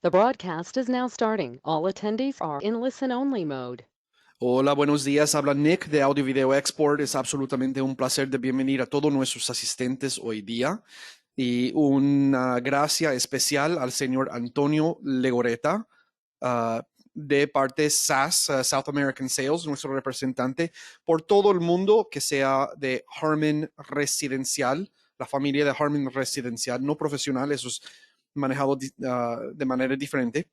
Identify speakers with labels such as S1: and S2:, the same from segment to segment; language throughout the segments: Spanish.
S1: The broadcast is now starting. All attendees are in listen-only mode.
S2: Hola, buenos días. Habla Nick de Audio Video Export. Es absolutamente un placer de bienvenir a todos nuestros asistentes hoy día y una gracia especial al señor Antonio Legoretta de parte SAS, South American Sales, nuestro representante por todo el mundo que sea de Harman Residencial, la familia de Harman Residencial, no profesional, eso es manejado de manera diferente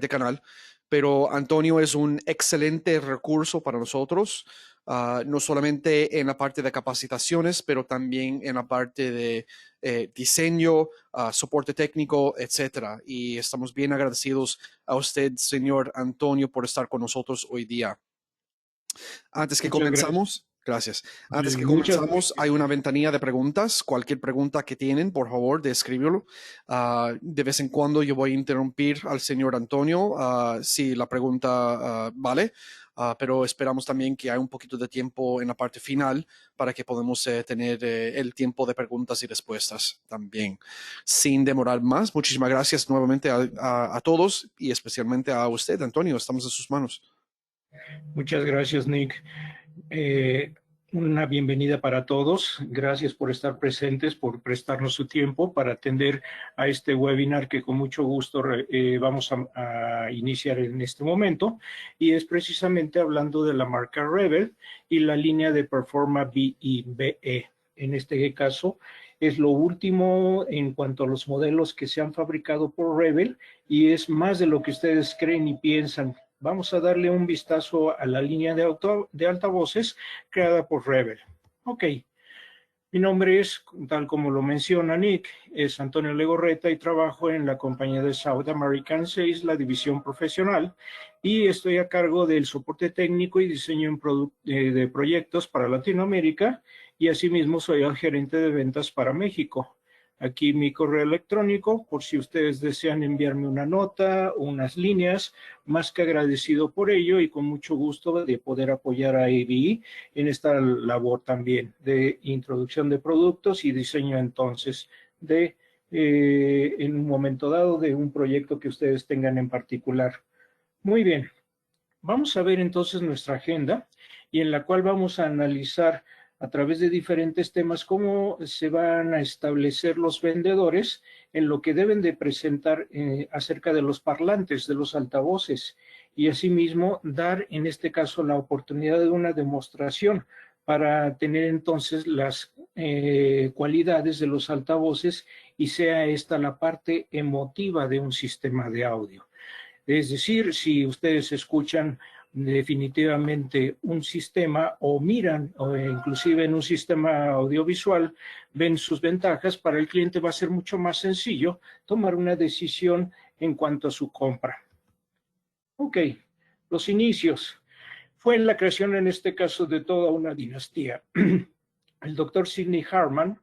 S2: canal, pero Antonio es un excelente recurso para nosotros, no solamente en la parte de capacitaciones, pero también en la parte de diseño, soporte técnico, etcétera. Y estamos bien agradecidos a usted, señor Antonio, por estar con nosotros hoy día. Antes que
S3: Muchas gracias.
S2: comenzamos, gracias. Antes que
S3: Muchas
S2: comenzamos, hay una ventanilla de preguntas. Cualquier pregunta que tienen, por favor, de escribirlo. De vez en cuando yo voy a interrumpir al señor Antonio si la pregunta vale, pero esperamos también que haya un poquito de tiempo en la parte final para que podamos tener el tiempo de preguntas y respuestas también. Sin demorar más, muchísimas gracias nuevamente a todos y especialmente a usted, Antonio. Estamos en sus manos.
S3: Muchas gracias, Nick. Una bienvenida para todos. Gracias por estar presentes, por prestarnos su tiempo para atender a este webinar que con mucho gusto vamos a iniciar en este momento. Y es precisamente hablando de la marca Rebel y la línea de Performa BE. En este caso, es lo último en cuanto a los modelos que se han fabricado por Rebel y es más de lo que ustedes creen y piensan. Vamos a darle un vistazo a la línea de altavoces creada por Rebel. Ok, mi nombre es, tal como lo menciona Nick, es Antonio Legoretta y trabajo en la compañía de South American Sales, la división profesional, y estoy a cargo del soporte técnico y diseño de proyectos para Latinoamérica, y asimismo soy el gerente de ventas para México. Aquí mi correo electrónico, por si ustedes desean enviarme una nota o unas líneas, más que agradecido por ello y con mucho gusto de poder apoyar a ABI en esta labor también de introducción de productos y diseño entonces de, en un momento dado, de un proyecto que ustedes tengan en particular. Muy bien, vamos a ver entonces nuestra agenda y en la cual vamos a analizar a través de diferentes temas cómo se van a establecer los vendedores en lo que deben de presentar acerca de los parlantes, de los altavoces, y asimismo dar en este caso la oportunidad de una demostración para tener entonces las cualidades de los altavoces y sea esta la parte emotiva de un sistema de audio. Es decir, si ustedes escuchan definitivamente un sistema o miran o inclusive en un sistema audiovisual, ven sus ventajas, para el cliente va a ser mucho más sencillo tomar una decisión en cuanto a su compra. Ok, los inicios. Fue en la creación en este caso de toda una dinastía. El doctor Sidney Harman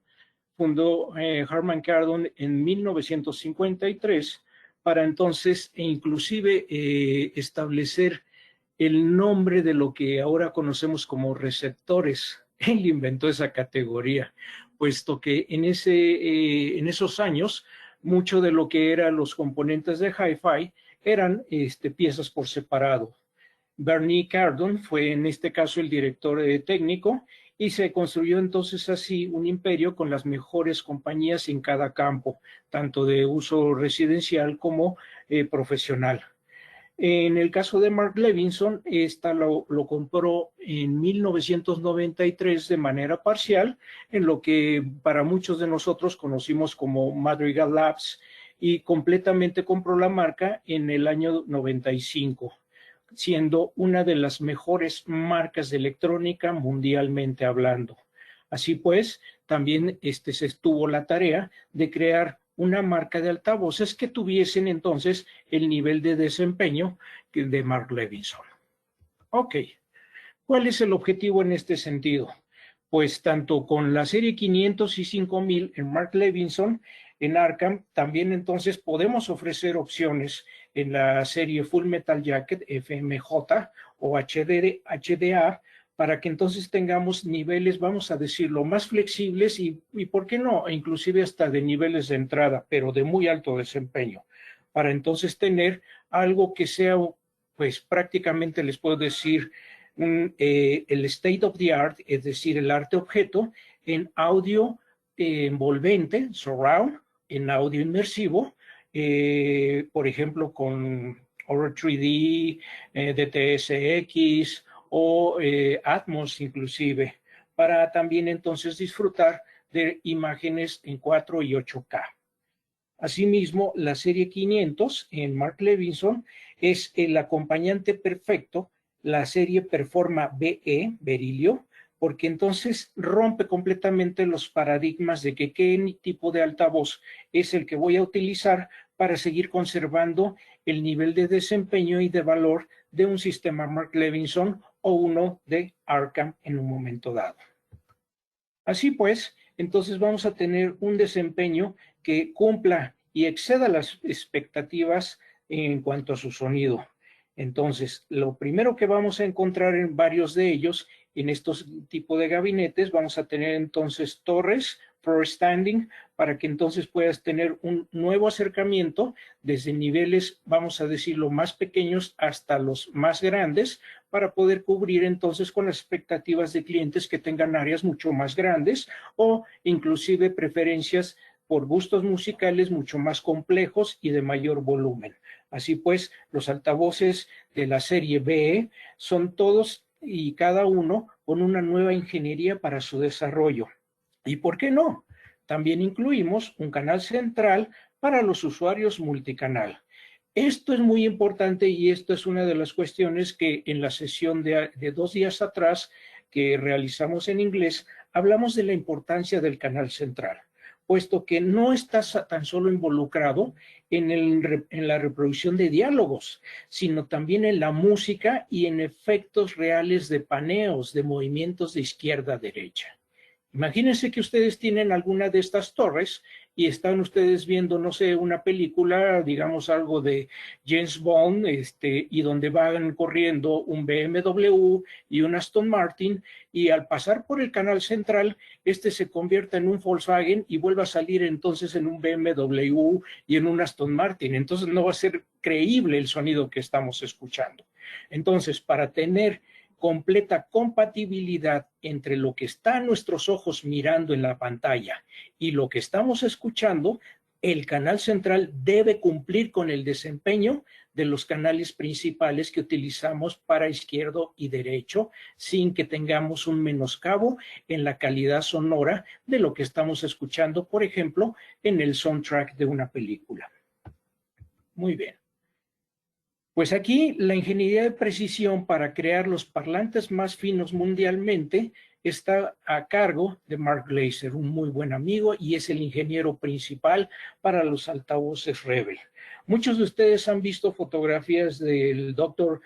S3: fundó Harman Kardon en 1953 para entonces inclusive establecer el nombre de lo que ahora conocemos como receptores. Él inventó esa categoría, puesto que en esos años mucho de lo que eran los componentes de Hi-Fi eran piezas por separado. Bernie Cardon fue en este caso el director técnico y se construyó entonces así un imperio con las mejores compañías en cada campo, tanto de uso residencial como profesional. En el caso de Mark Levinson, esta lo compró en 1993 de manera parcial, en lo que para muchos de nosotros conocimos como Madrigal Labs, y completamente compró la marca en el año 95, siendo una de las mejores marcas de electrónica mundialmente hablando. Así pues, también se tuvo la tarea de crear una marca de altavoces que tuviesen entonces el nivel de desempeño de Mark Levinson. Ok, ¿cuál es el objetivo en este sentido? Pues tanto con la serie 500 y 5000 en Mark Levinson, en Arkham, también entonces podemos ofrecer opciones en la serie Full Metal Jacket, FMJ o HDA, para que entonces tengamos niveles, vamos a decirlo, más flexibles y ¿por qué no? Inclusive hasta de niveles de entrada, pero de muy alto desempeño. para entonces tener algo que sea, pues prácticamente les puedo decir, el state of the art, es decir, el arte objeto en audio envolvente, surround, en audio inmersivo, por ejemplo, con Aura 3D, DTS:X o Atmos inclusive, para también entonces disfrutar de imágenes en 4 y 8K. Asimismo, la serie 500 en Mark Levinson es el acompañante perfecto. La serie Performa BE, Berilio, porque entonces rompe completamente los paradigmas de que qué tipo de altavoz es el que voy a utilizar para seguir conservando el nivel de desempeño y de valor de un sistema Mark Levinson o uno de Arkham en un momento dado. Así pues, entonces vamos a tener un desempeño que cumpla y exceda las expectativas en cuanto a su sonido. Entonces, lo primero que vamos a encontrar en varios de ellos, en estos tipos de gabinetes, vamos a tener entonces torres freestanding para que entonces puedas tener un nuevo acercamiento desde niveles, vamos a decirlo, más pequeños hasta los más grandes, para poder cubrir entonces con las expectativas de clientes que tengan áreas mucho más grandes o inclusive preferencias por gustos musicales mucho más complejos y de mayor volumen. Así pues, los altavoces de la serie BE son todos y cada uno con una nueva ingeniería para su desarrollo. ¿Y por qué no? También incluimos un canal central para los usuarios multicanal. Esto es muy importante y esto es una de las cuestiones que en la sesión de 2 días atrás que realizamos en inglés, hablamos de la importancia del canal central, puesto que no estás tan solo involucrado en la reproducción de diálogos, sino también en la música y en efectos reales de paneos, de movimientos de izquierda a derecha. Imagínense que ustedes tienen alguna de estas torres y están ustedes viendo, no sé, una película, digamos algo de James Bond, y donde van corriendo un BMW y un Aston Martin, y al pasar por el canal central, se convierta en un Volkswagen y vuelva a salir entonces en un BMW y en un Aston Martin. Entonces no va a ser creíble el sonido que estamos escuchando. Entonces, para tener completa compatibilidad entre lo que está a nuestros ojos mirando en la pantalla y lo que estamos escuchando, el canal central debe cumplir con el desempeño de los canales principales que utilizamos para izquierdo y derecho, sin que tengamos un menoscabo en la calidad sonora de lo que estamos escuchando, por ejemplo, en el soundtrack de una película. Muy bien. Pues aquí la ingeniería de precisión para crear los parlantes más finos mundialmente está a cargo de Mark Glaser, un muy buen amigo y es el ingeniero principal para los altavoces Rebel. Muchos de ustedes han visto fotografías del Dr.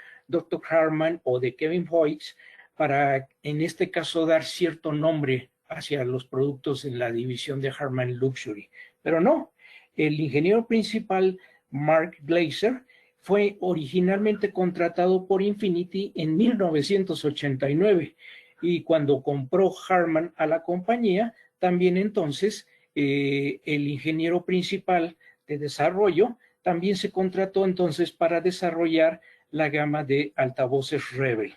S3: Harman o de Kevin Hoyts para, en este caso, dar cierto nombre hacia los productos en la división de Harman Luxury. Pero no, el ingeniero principal, Mark Glaser, fue originalmente contratado por Infinity en 1989 y cuando compró Harman a la compañía, también entonces el ingeniero principal de desarrollo también se contrató entonces para desarrollar la gama de altavoces Rebel.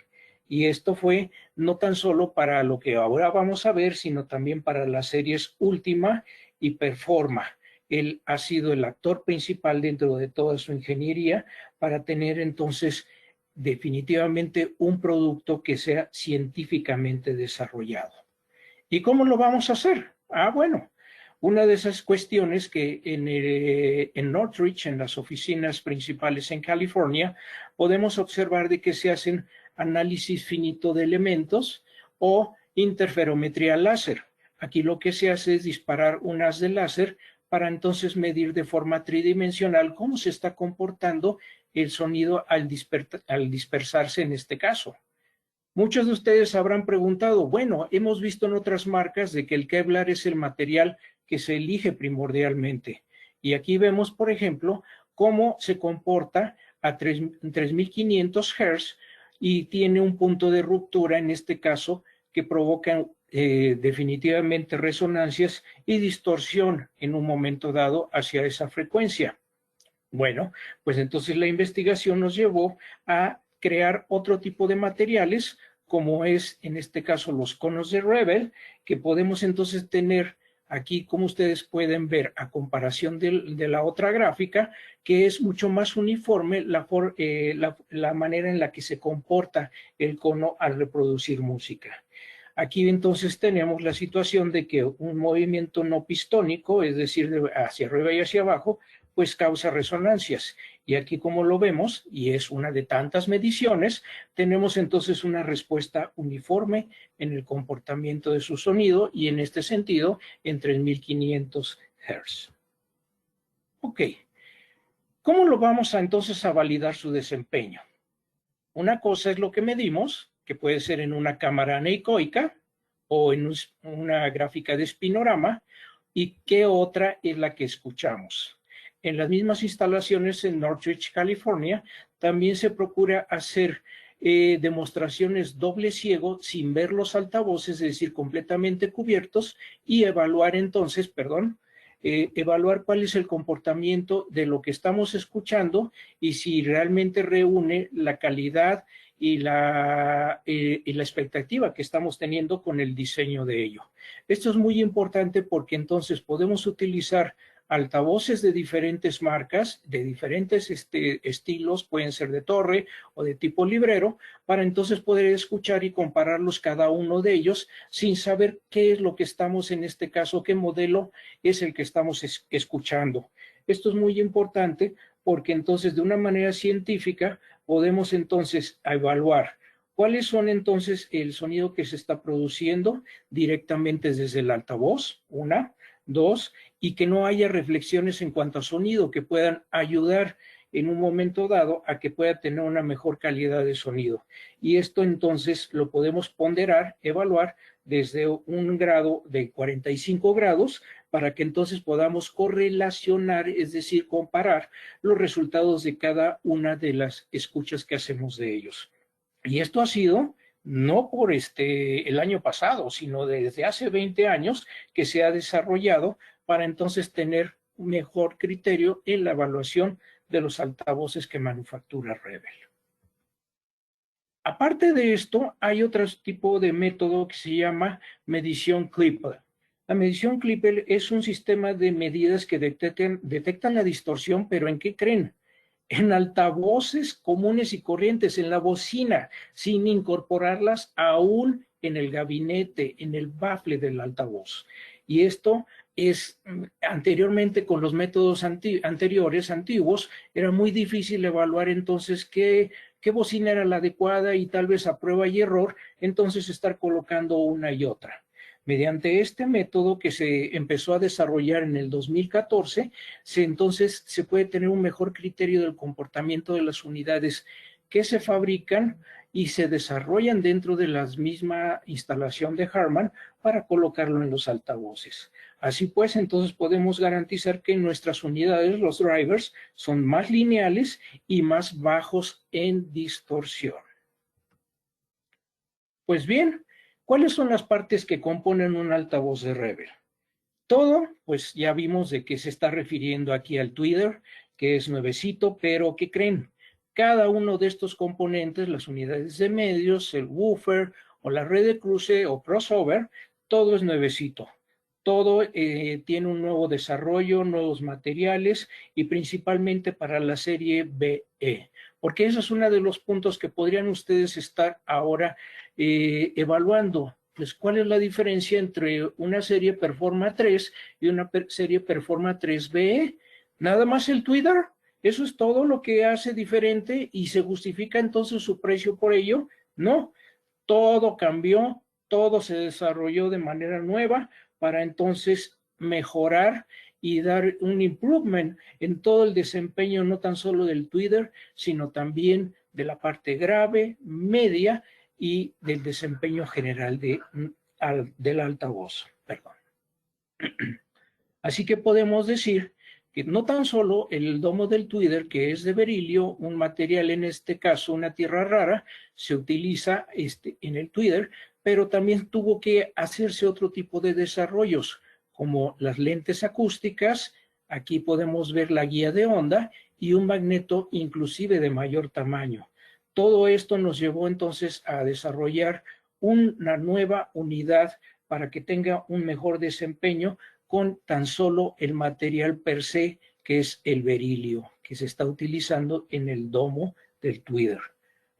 S3: Y esto fue no tan solo para lo que ahora vamos a ver, sino también para las series Ultima y Performa. Él ha sido el actor principal dentro de toda su ingeniería para tener entonces definitivamente un producto que sea científicamente desarrollado. ¿Y cómo lo vamos a hacer? Bueno, una de esas cuestiones que en Northridge, en las oficinas principales en California, podemos observar de que se hacen análisis finito de elementos o interferometría láser. Aquí lo que se hace es disparar un haz de láser para entonces medir de forma tridimensional cómo se está comportando el sonido al dispersarse en este caso. Muchos de ustedes habrán preguntado, bueno, hemos visto en otras marcas de que el Kevlar es el material que se elige primordialmente. Y aquí vemos, por ejemplo, cómo se comporta a 3500 Hz y tiene un punto de ruptura, en este caso, que provoca definitivamente resonancias y distorsión en un momento dado hacia esa frecuencia. Bueno, pues entonces la investigación nos llevó a crear otro tipo de materiales, como es en este caso los conos de Rebel, que podemos entonces tener aquí, como ustedes pueden ver, a comparación de la otra gráfica, que es mucho más uniforme la manera en la que se comporta el cono al reproducir música. Aquí entonces tenemos la situación de que un movimiento no pistónico, es decir, hacia arriba y hacia abajo, pues causa resonancias. Y aquí como lo vemos, y es una de tantas mediciones, tenemos entonces una respuesta uniforme en el comportamiento de su sonido y en este sentido en 3500 Hz. Ok, ¿cómo lo vamos entonces a validar su desempeño? Una cosa es lo que medimos, que puede ser en una cámara anecoica o en una gráfica de espinorama, y qué otra es la que escuchamos. En las mismas instalaciones en Northridge, California, también se procura hacer demostraciones doble ciego sin ver los altavoces, es decir, completamente cubiertos, y evaluar entonces, evaluar cuál es el comportamiento de lo que estamos escuchando y si realmente reúne la calidad y la expectativa que estamos teniendo con el diseño de ello. Esto es muy importante porque entonces podemos utilizar altavoces de diferentes marcas, de diferentes estilos, pueden ser de torre o de tipo librero, para entonces poder escuchar y compararlos cada uno de ellos sin saber qué es lo que estamos, en este caso, qué modelo es el que estamos escuchando. Esto es muy importante porque entonces de una manera científica podemos entonces evaluar cuáles son entonces el sonido que se está produciendo directamente desde el altavoz, una, dos, y que no haya reflexiones en cuanto a sonido que puedan ayudar en un momento dado a que pueda tener una mejor calidad de sonido. Y esto entonces lo podemos ponderar, evaluar desde un grado de 45 grados para que entonces podamos correlacionar, es decir, comparar los resultados de cada una de las escuchas que hacemos de ellos. Y esto ha sido no por el año pasado, sino desde hace 20 años que se ha desarrollado para entonces tener un mejor criterio en la evaluación de los altavoces que manufactura Rebel. Aparte de esto, hay otro tipo de método que se llama medición Klippel. La medición Klippel es un sistema de medidas que detectan la distorsión, pero ¿en qué creen? En altavoces comunes y corrientes, en la bocina, sin incorporarlas aún en el gabinete, en el bafle del altavoz. Y esto es, anteriormente con los métodos anteriores, antiguos, era muy difícil evaluar entonces qué bocina era la adecuada y tal vez a prueba y error, entonces estar colocando una y otra. Mediante este método que se empezó a desarrollar en el 2014, entonces se puede tener un mejor criterio del comportamiento de las unidades que se fabrican y se desarrollan dentro de la misma instalación de Harman para colocarlo en los altavoces. Así pues, entonces podemos garantizar que nuestras unidades, los drivers, son más lineales y más bajos en distorsión. Pues bien, ¿cuáles son las partes que componen un altavoz de Rebel? Todo, pues ya vimos de qué se está refiriendo aquí al tweeter, que es nuevecito, pero ¿qué creen? Cada uno de estos componentes, las unidades de medios, el woofer o la red de cruce o crossover, todo es nuevecito. Todo tiene un nuevo desarrollo, nuevos materiales y principalmente para la serie BE. Porque eso es uno de los puntos que podrían ustedes estar ahora evaluando. Pues, ¿cuál es la diferencia entre una serie Performa 3 y una serie Performa 3BE? Nada más el tweeter. ¿Eso es todo lo que hace diferente y se justifica entonces su precio por ello? No, todo cambió, todo se desarrolló de manera nueva para entonces mejorar y dar un improvement en todo el desempeño, no tan solo del tweeter, sino también de la parte grave, media y del desempeño general del altavoz. Perdón. Así que podemos decir que no tan solo el domo del tweeter, que es de berilio, un material en este caso, una tierra rara, se utiliza en el tweeter, pero también tuvo que hacerse otro tipo de desarrollos, como las lentes acústicas. Aquí podemos ver la guía de onda y un magneto inclusive de mayor tamaño. Todo esto nos llevó entonces a desarrollar una nueva unidad para que tenga un mejor desempeño con tan solo el material per se, que es el berilio, que se está utilizando en el domo del Twitter.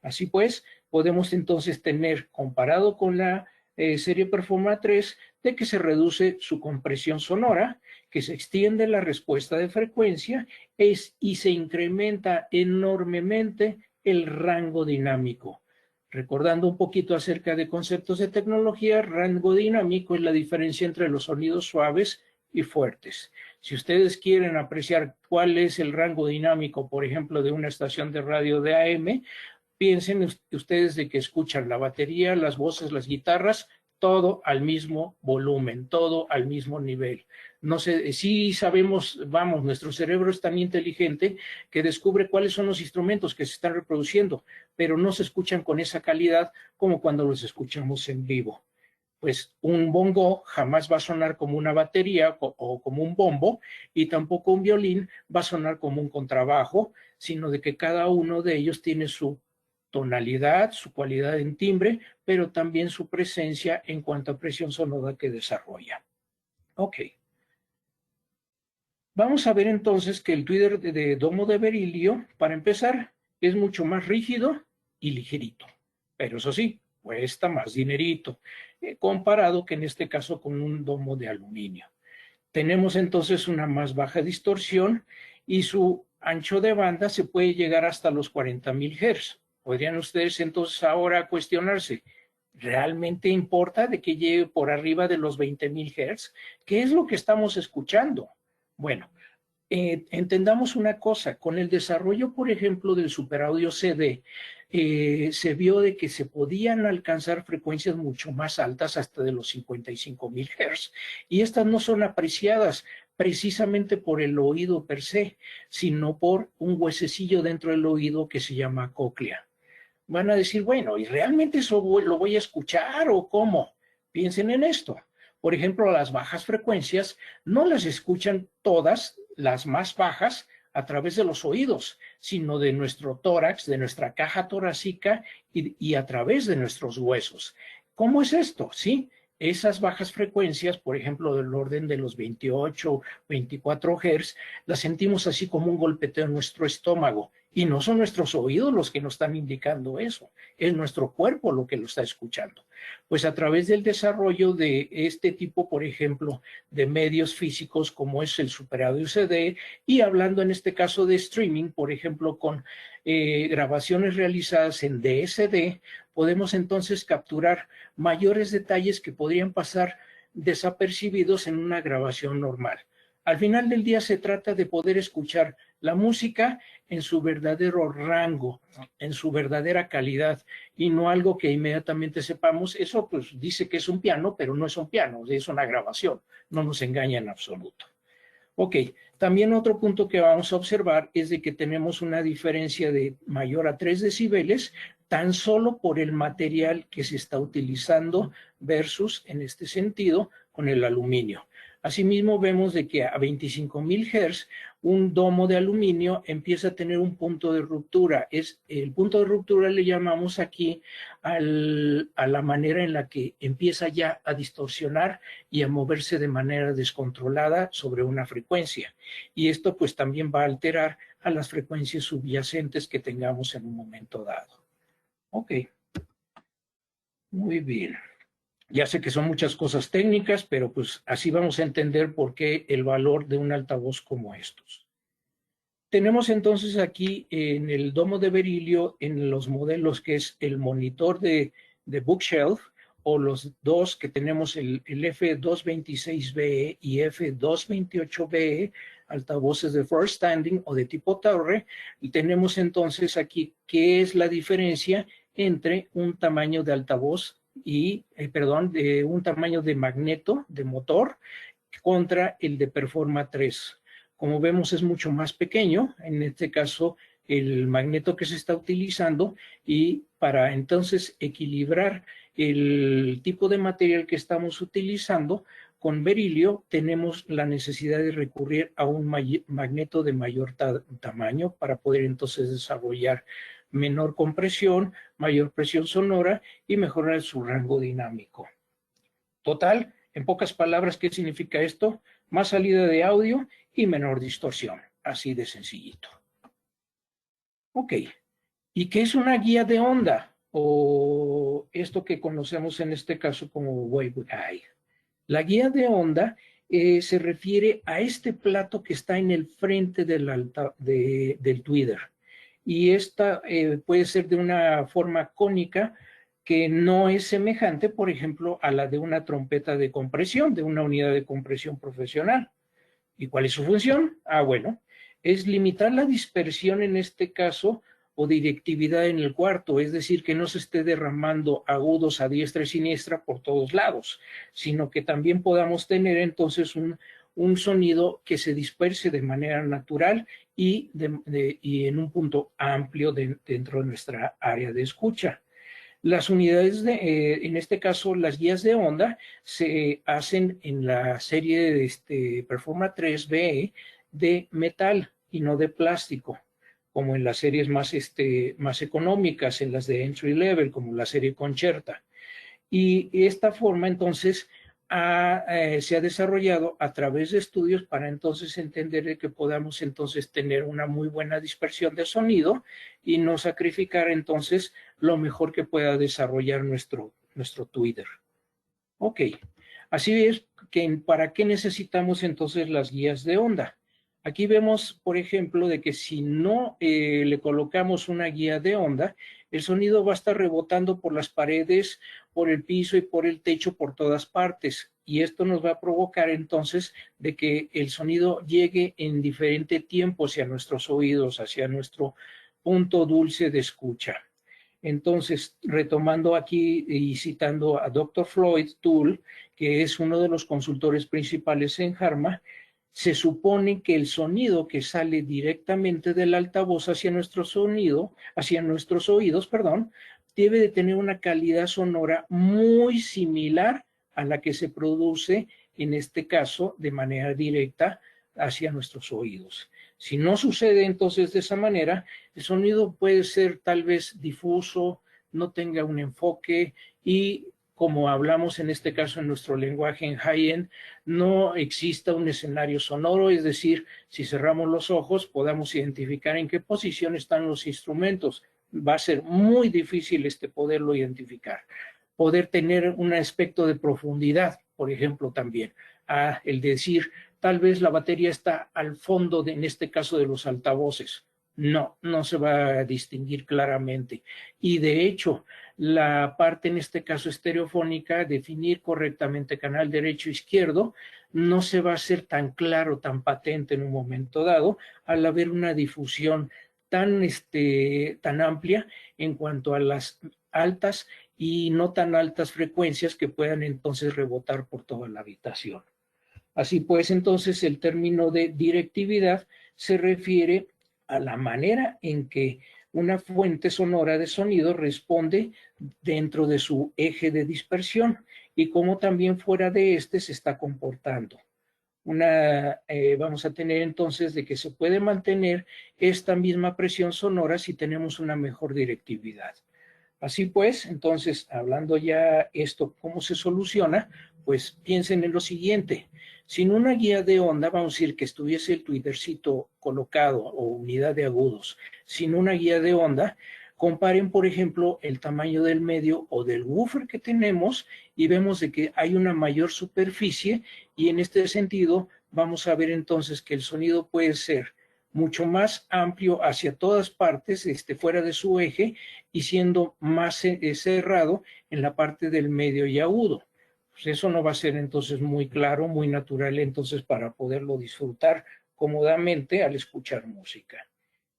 S3: Así pues, podemos entonces tener, comparado con la serie Performa 3, de que se reduce su compresión sonora, que se extiende la respuesta de frecuencia y se incrementa enormemente el rango dinámico. Recordando un poquito acerca de conceptos de tecnología, rango dinámico es la diferencia entre los sonidos suaves y fuertes. Si ustedes quieren apreciar cuál es el rango dinámico, por ejemplo, de una estación de radio de AM, piensen ustedes de que escuchan la batería, las voces, las guitarras, todo al mismo volumen, todo al mismo nivel. No sé, sí sabemos, vamos, nuestro cerebro es tan inteligente que descubre cuáles son los instrumentos que se están reproduciendo, pero no se escuchan con esa calidad como cuando los escuchamos en vivo. Pues un bongo jamás va a sonar como una batería o como un bombo, y tampoco un violín va a sonar como un contrabajo, sino de que cada uno de ellos tiene su tonalidad, su cualidad en timbre, pero también su presencia en cuanto a presión sonora que desarrolla. Ok. Vamos a ver entonces que el Twitter de domo de berilio, para empezar, es mucho más rígido y ligerito. Pero eso sí, cuesta más dinerito, comparado que en este caso con un domo de aluminio. Tenemos entonces una más baja distorsión y su ancho de banda se puede llegar hasta los 40,000 Hz. Podrían ustedes entonces ahora cuestionarse, ¿realmente importa de que llegue por arriba de los 20,000 Hz? ¿Qué es lo que estamos escuchando? Bueno, entendamos una cosa, con el desarrollo, por ejemplo, del superaudio CD, se vio de que se podían alcanzar frecuencias mucho más altas, hasta de los 55,000 Hz, y estas no son apreciadas precisamente por el oído per se, sino por un huesecillo dentro del oído que se llama cóclea. Van a decir, bueno, ¿y realmente eso lo voy a escuchar o cómo? Piensen en esto. Por ejemplo, las bajas frecuencias no las escuchan todas, las más bajas, a través de los oídos, sino de nuestro tórax, de nuestra caja torácica y a través de nuestros huesos. ¿Cómo es esto? Sí, esas bajas frecuencias, por ejemplo, del orden de los 28, 24 Hz, las sentimos así como un golpeteo en nuestro estómago. Y no son nuestros oídos los que nos están indicando eso, es nuestro cuerpo lo que lo está escuchando. Pues a través del desarrollo de este tipo, por ejemplo, de medios físicos como es el superaudio CD, y hablando en este caso de streaming, por ejemplo, con grabaciones realizadas en DSD, podemos entonces capturar mayores detalles que podrían pasar desapercibidos en una grabación normal. Al final del día se trata de poder escuchar la música en su verdadero rango, en su verdadera calidad, y no algo que inmediatamente sepamos. Eso pues dice que es un piano, pero no es un piano, es una grabación, no nos engaña en absoluto. Ok, también otro punto que vamos a observar es de que tenemos una diferencia de mayor a 3 decibeles tan solo por el material que se está utilizando versus, en este sentido, con el aluminio. Asimismo, vemos de que a 25,000 Hz, un domo de aluminio empieza a tener un punto de ruptura. El punto de ruptura le llamamos aquí a la manera en la que empieza ya a distorsionar y a moverse de manera descontrolada sobre una frecuencia. Y esto pues también va a alterar a las frecuencias subyacentes que tengamos en un momento dado. Ok, muy bien. Ya sé que son muchas cosas técnicas, pero pues así vamos a entender por qué el valor de un altavoz como estos. Tenemos entonces aquí en el domo de berilio, en los modelos que es el monitor de Bookshelf, o los dos que tenemos el F226BE y F228BE, altavoces de first standing o de tipo torre, y tenemos entonces aquí qué es la diferencia entre un tamaño de altavoz y, de un tamaño de magneto, de motor, contra el de Performa 3. Como vemos es mucho más pequeño, en este caso el magneto que se está utilizando, y para entonces equilibrar el tipo de material que estamos utilizando, con berilio tenemos la necesidad de recurrir a un magneto de mayor tamaño para poder entonces desarrollar menor compresión, mayor presión sonora y mejorar su rango dinámico. Total, en pocas palabras, ¿qué significa esto? Más salida de audio y menor distorsión, así de sencillito. Ok, ¿y qué es una guía de onda? O esto que conocemos en este caso como waveguide. La guía de onda se refiere a este plato que está en el frente del tweeter. Y esta puede ser de una forma cónica que no es semejante, por ejemplo, a la de una trompeta de compresión, de una unidad de compresión profesional. ¿Y cuál es su función? Bueno, es limitar la dispersión en este caso o directividad en el cuarto, es decir, que no se esté derramando agudos a diestra y siniestra por todos lados, sino que también podamos tener entonces un sonido que se disperse de manera natural y en un punto amplio dentro de nuestra área de escucha. Las unidades, en este caso, las guías de onda, se hacen en la serie de Performa 3BE de metal y no de plástico, como en las series más económicas, en las de entry level, como la serie Concerta. Y esta forma, entonces, se ha desarrollado a través de estudios para entonces entender que podamos entonces tener una muy buena dispersión de sonido y no sacrificar entonces lo mejor que pueda desarrollar nuestro tweeter. Ok, así es que ¿para qué necesitamos entonces las guías de onda? Aquí vemos, por ejemplo, de que si no le colocamos una guía de onda, el sonido va a estar rebotando por las paredes, por el piso y por el techo por todas partes. Y esto nos va a provocar entonces de que el sonido llegue en diferente tiempo hacia nuestros oídos, hacia nuestro punto dulce de escucha. Entonces, retomando aquí y citando a Dr. Floyd Toole, que es uno de los consultores principales en Harman, se supone que el sonido que sale directamente del altavoz hacia nuestros oídos, debe de tener una calidad sonora muy similar a la que se produce, en este caso, de manera directa hacia nuestros oídos. Si no sucede entonces de esa manera, el sonido puede ser tal vez difuso, no tenga un enfoque y, como hablamos en este caso en nuestro lenguaje en high-end, no exista un escenario sonoro, es decir, si cerramos los ojos podamos identificar en qué posición están los instrumentos. Va a ser muy difícil poderlo identificar. Poder tener un aspecto de profundidad, por ejemplo, también. El decir, tal vez la batería está al fondo, en este caso, de los altavoces. No se va a distinguir claramente. Y de hecho, la parte, en este caso estereofónica, definir correctamente canal derecho e izquierdo, no se va a hacer tan claro, tan patente en un momento dado, al haber una difusión tan amplia en cuanto a las altas y no tan altas frecuencias que puedan entonces rebotar por toda la habitación. Así pues, entonces, el término de directividad se refiere a la manera en que una fuente sonora de sonido responde dentro de su eje de dispersión y cómo también fuera de este se está comportando. Vamos a tener entonces de que se puede mantener esta misma presión sonora si tenemos una mejor directividad. Así pues, entonces, hablando ya esto, ¿cómo se soluciona? Pues piensen en lo siguiente. Sin una guía de onda, vamos a decir que estuviese el tweetercito colocado o unidad de agudos, sin una guía de onda, comparen, por ejemplo, el tamaño del medio o del woofer que tenemos y vemos de que hay una mayor superficie y en este sentido vamos a ver entonces que el sonido puede ser mucho más amplio hacia todas partes, fuera de su eje y siendo más cerrado en la parte del medio y agudo. Pues eso no va a ser entonces muy claro, muy natural entonces para poderlo disfrutar cómodamente al escuchar música.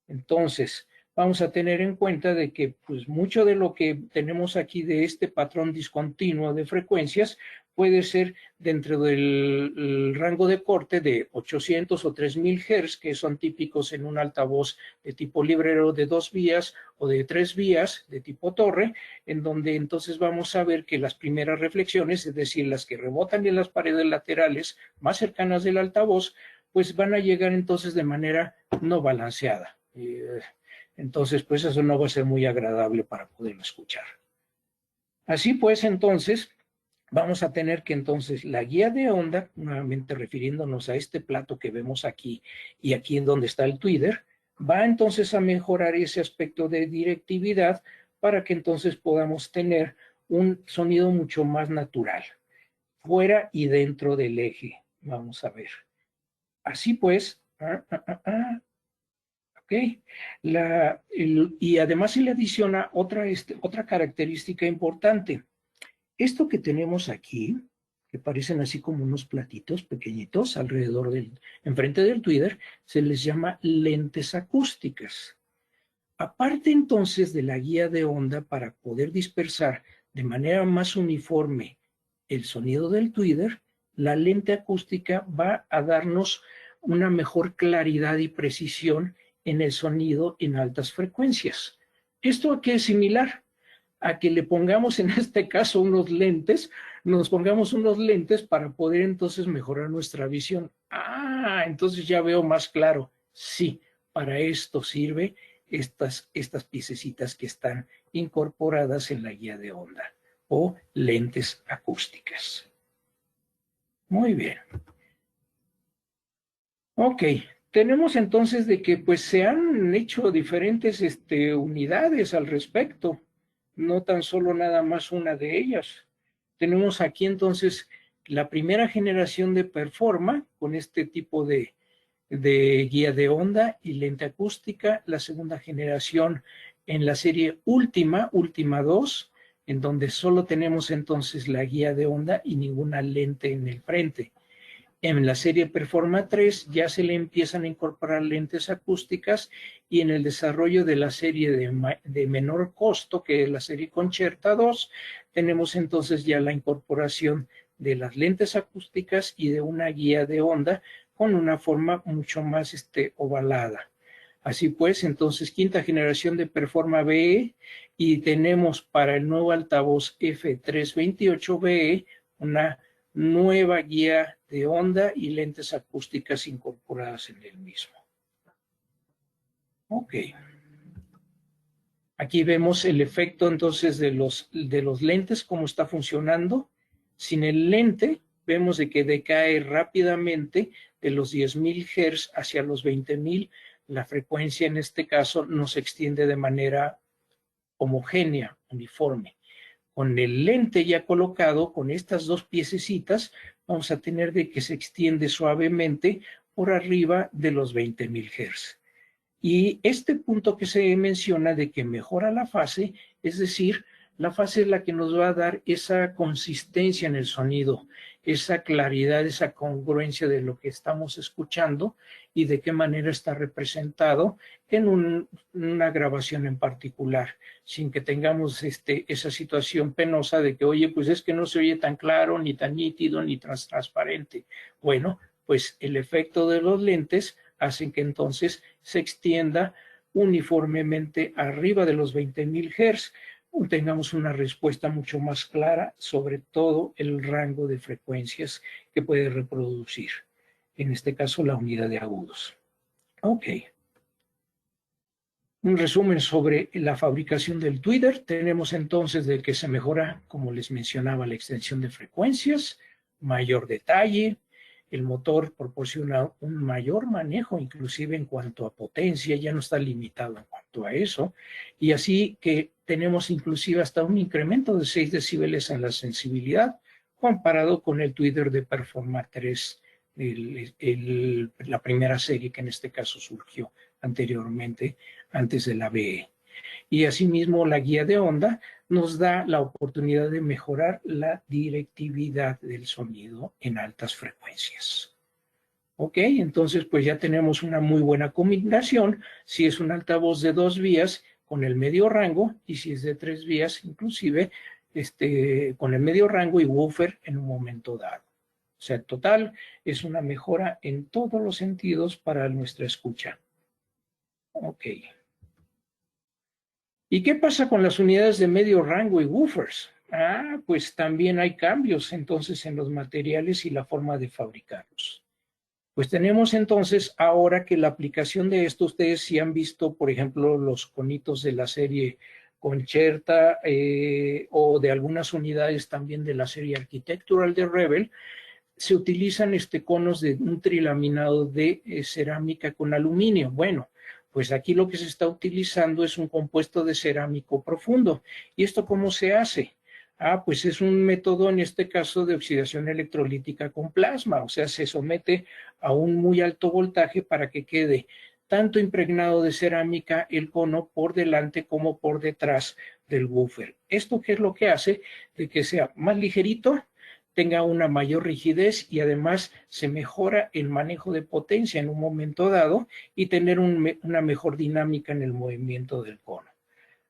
S3: Entonces, vamos a tener en cuenta de que pues mucho de lo que tenemos aquí de este patrón discontinuo de frecuencias puede ser dentro del rango de corte de 800 o 3000 Hz, que son típicos en un altavoz de tipo librero de 2 vías o de 3 vías de tipo torre, en donde entonces vamos a ver que las primeras reflexiones, es decir, las que rebotan en las paredes laterales más cercanas del altavoz, pues van a llegar entonces de manera no balanceada. Entonces, pues eso no va a ser muy agradable para poderlo escuchar. Así pues, entonces, vamos a tener que entonces la guía de onda, nuevamente refiriéndonos a este plato que vemos aquí y aquí en donde está el tweeter, va entonces a mejorar ese aspecto de directividad para que entonces podamos tener un sonido mucho más natural, fuera y dentro del eje. Vamos a ver. Así pues, ¿ok? Y además se le adiciona otra característica importante. Esto que tenemos aquí, que parecen así como unos platitos pequeñitos enfrente del tweeter, se les llama lentes acústicas. Aparte entonces de la guía de onda para poder dispersar de manera más uniforme el sonido del tweeter, la lente acústica va a darnos una mejor claridad y precisión en el sonido en altas frecuencias. ¿Esto a qué es similar? A que le pongamos en este caso unos lentes, nos pongamos unos lentes para poder entonces mejorar nuestra visión. Entonces ya veo más claro. Sí, para esto sirve estas piececitas que están incorporadas en la guía de onda o lentes acústicas. Muy bien. Ok, tenemos entonces de que pues se han hecho diferentes unidades al respecto, no tan solo nada más una de ellas. Tenemos aquí entonces la primera generación de Performa con este tipo de guía de onda y lente acústica, la segunda generación en la serie Última 2, en donde solo tenemos entonces la guía de onda y ninguna lente en el frente. En la serie Performa 3 ya se le empiezan a incorporar lentes acústicas y en el desarrollo de la serie de menor costo, que es la serie Concerta 2, tenemos entonces ya la incorporación de las lentes acústicas y de una guía de onda con una forma mucho más ovalada. Así pues, entonces, quinta generación de Performa BE y tenemos para el nuevo altavoz F328BE una nueva guía de onda y lentes acústicas incorporadas en el mismo. Ok. Aquí vemos el efecto entonces de los lentes, cómo está funcionando. Sin el lente, vemos de que decae rápidamente de los 10.000 Hz hacia los 20.000. La frecuencia en este caso no se extiende de manera homogénea, uniforme. Con el lente ya colocado, con estas dos piececitas, vamos a tener de que se extiende suavemente por arriba de los 20.000 Hz. Y este punto que se menciona de que mejora la fase, es decir, la fase es la que nos va a dar esa consistencia en el sonido, esa claridad, esa congruencia de lo que estamos escuchando y de qué manera está representado en una grabación en particular, sin que tengamos esa situación penosa de que, oye, pues es que no se oye tan claro, ni tan nítido, ni tan transparente. Bueno, pues el efecto de los lentes hacen que entonces se extienda uniformemente arriba de los 20.000 Hz, tengamos una respuesta mucho más clara sobre todo el rango de frecuencias que puede reproducir, en este caso la unidad de agudos. Ok. Un resumen sobre la fabricación del tweeter. Tenemos entonces de que se mejora, como les mencionaba, la extensión de frecuencias, mayor detalle, el motor proporciona un mayor manejo, inclusive en cuanto a potencia, ya no está limitado en cuanto a eso, y así que tenemos inclusive hasta un incremento de 6 decibeles en la sensibilidad, comparado con el tweeter de Performa 3, la primera serie que en este caso surgió anteriormente, antes de la BE. Y asimismo la guía de onda nos da la oportunidad de mejorar la directividad del sonido en altas frecuencias. Ok, entonces pues ya tenemos una muy buena combinación si es un altavoz de 2 vías con el medio rango y si es de 3 vías inclusive con el medio rango y woofer en un momento dado. O sea, total, es una mejora en todos los sentidos para nuestra escucha. Ok. ¿Y qué pasa con las unidades de medio rango y woofers? Ah, pues también hay cambios entonces en los materiales y la forma de fabricarlos. Pues tenemos entonces ahora que la aplicación de esto, ustedes sí han visto, por ejemplo, los conitos de la serie Concerta o de algunas unidades también de la serie Architectural de Rebel, se utilizan conos de un trilaminado de cerámica con aluminio. Bueno, pues aquí lo que se está utilizando es un compuesto de cerámico profundo. ¿Y esto cómo se hace? Ah, pues es un método, en este caso, de oxidación electrolítica con plasma, o sea, se somete a un muy alto voltaje para que quede tanto impregnado de cerámica el cono por delante como por detrás del woofer. ¿Esto qué es lo que hace? De que sea más ligerito, tenga una mayor rigidez y además se mejora el manejo de potencia en un momento dado y tener una mejor dinámica en el movimiento del cono.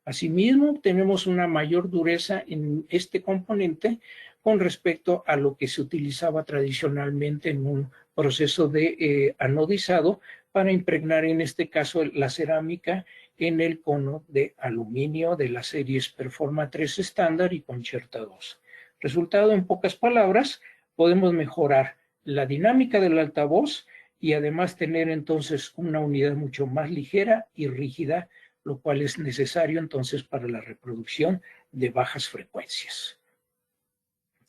S3: Asimismo, tenemos una mayor dureza en este componente con respecto a lo que se utilizaba tradicionalmente en un proceso de anodizado para impregnar, en este caso, la cerámica en el cono de aluminio de las series Performa 3 estándar y Concerta 2. Resultado, en pocas palabras, podemos mejorar la dinámica del altavoz y además tener entonces una unidad mucho más ligera y rígida, lo cual es necesario entonces para la reproducción de bajas frecuencias.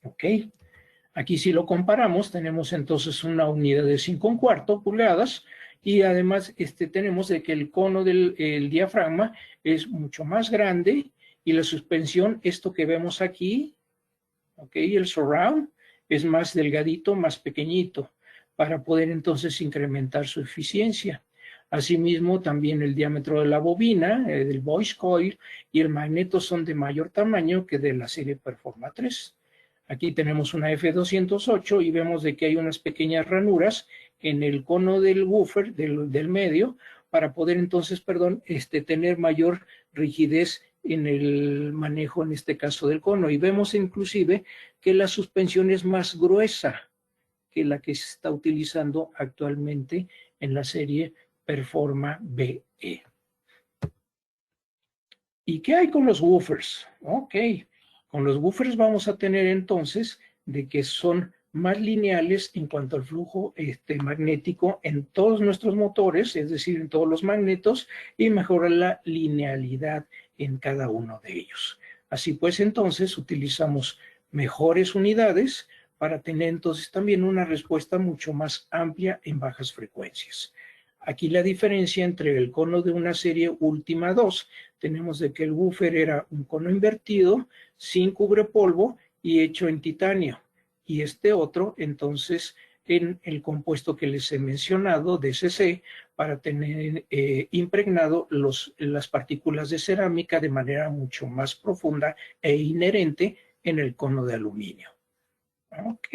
S3: ¿Ok? Aquí si lo comparamos, tenemos entonces una unidad de 5¼ pulgadas y además tenemos de que el cono del diafragma es mucho más grande y la suspensión, esto que vemos aquí, ¿ok? El surround es más delgadito, más pequeñito, para poder entonces incrementar su eficiencia. Asimismo, también el diámetro de la bobina, del voice coil y el magneto son de mayor tamaño que de la serie Performa 3. Aquí tenemos una F208 y vemos de que hay unas pequeñas ranuras en el cono del woofer, del medio, para poder entonces, tener mayor rigidez en el manejo, en este caso del cono. Y vemos inclusive que la suspensión es más gruesa que la que se está utilizando actualmente en la serie Performa BE. ¿Y qué hay con los woofers? Ok, con los woofers vamos a tener entonces de que son más lineales en cuanto al flujo magnético en todos nuestros motores, es decir, en todos los magnetos, y mejorar la linealidad en cada uno de ellos. Así pues, entonces, utilizamos mejores unidades para tener entonces también una respuesta mucho más amplia en bajas frecuencias. Aquí la diferencia entre el cono de una serie Última 2, tenemos de que el woofer era un cono invertido, sin cubrepolvo y hecho en titanio. Y este otro, entonces, en el compuesto que les he mencionado, DCC, para tener impregnado las partículas de cerámica de manera mucho más profunda e inherente en el cono de aluminio. Ok.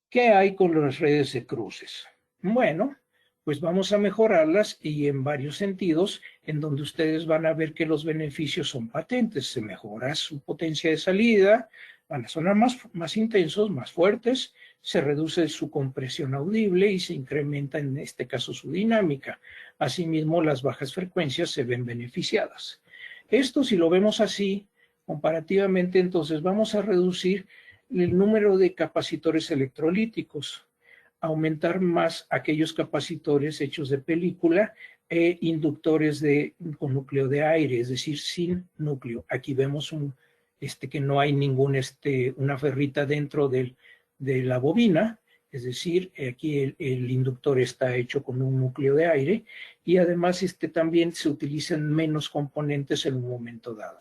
S3: ¿Qué hay con las redes de cruces? Bueno, pues vamos a mejorarlas y en varios sentidos, en donde ustedes van a ver que los beneficios son patentes. Se mejora su potencia de salida, van a sonar más intensos, más fuertes, se reduce su compresión audible y se incrementa en este caso su dinámica. Asimismo, las bajas frecuencias se ven beneficiadas. Esto, si lo vemos así, comparativamente, entonces vamos a reducir el número de capacitores electrolíticos, aumentar más aquellos capacitores hechos de película e inductores con núcleo de aire, es decir, sin núcleo. Aquí vemos que no hay una ferrita dentro de la bobina, es decir, aquí el inductor está hecho con un núcleo de aire y además también se utilizan menos componentes en un momento dado.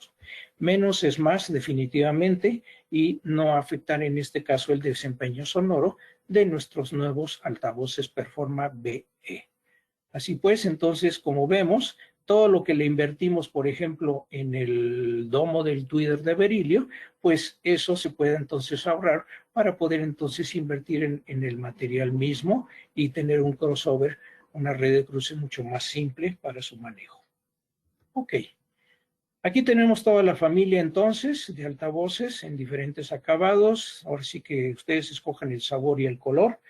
S3: Menos es más, definitivamente, y no afectar en este caso el desempeño sonoro de nuestros nuevos altavoces Performa BE. Así pues, entonces, como vemos, todo lo que le invertimos, por ejemplo, en el domo del Twitter de Berilio, pues eso se puede entonces ahorrar para poder entonces invertir en el material mismo y tener un crossover, una red de cruce mucho más simple para su manejo. Ok. Aquí tenemos toda la familia entonces de altavoces en diferentes acabados. Ahora sí que ustedes escojan el sabor y el color.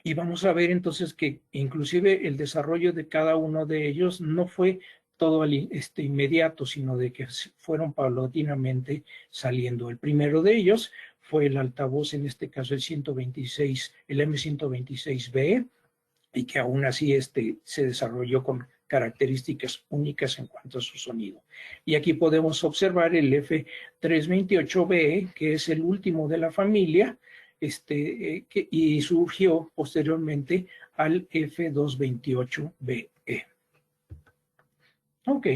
S3: Y vamos a ver entonces que inclusive el desarrollo de cada uno de ellos no fue todo inmediato, sino de que fueron paulatinamente saliendo. El primero de ellos fue el altavoz, en este caso el 126, el M126B, y que aún así se desarrolló con características únicas en cuanto a su sonido. Y aquí podemos observar el F328B, que es el último de la familia, y surgió posteriormente al F228BE. Ok.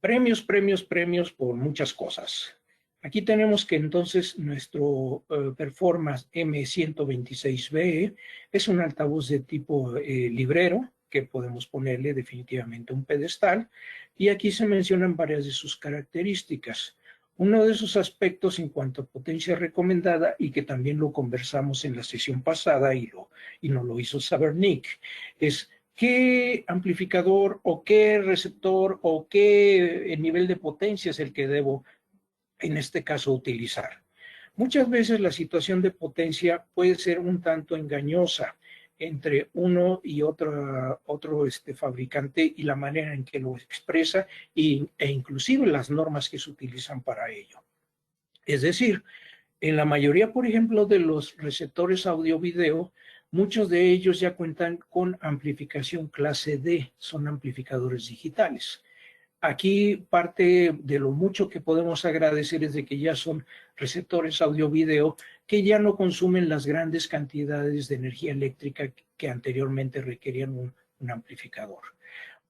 S3: Premios, premios, premios por muchas cosas. Aquí tenemos que entonces nuestro Performance M126BE es un altavoz de tipo librero, que podemos ponerle definitivamente un pedestal, y aquí se mencionan varias de sus características. Uno de esos aspectos en cuanto a potencia recomendada, y que también lo conversamos en la sesión pasada y nos lo hizo saber Nick, es qué amplificador o qué receptor o qué nivel de potencia es el que debo en este caso utilizar. Muchas veces la situación de potencia puede ser un tanto engañosa entre uno y otro fabricante y la manera en que lo expresa e inclusive las normas que se utilizan para ello. Es decir, en la mayoría, por ejemplo, de los receptores audio-video, muchos de ellos ya cuentan con amplificación clase D, son amplificadores digitales. Aquí parte de lo mucho que podemos agradecer es de que ya son receptores audio-video que ya no consumen las grandes cantidades de energía eléctrica que anteriormente requerían un amplificador.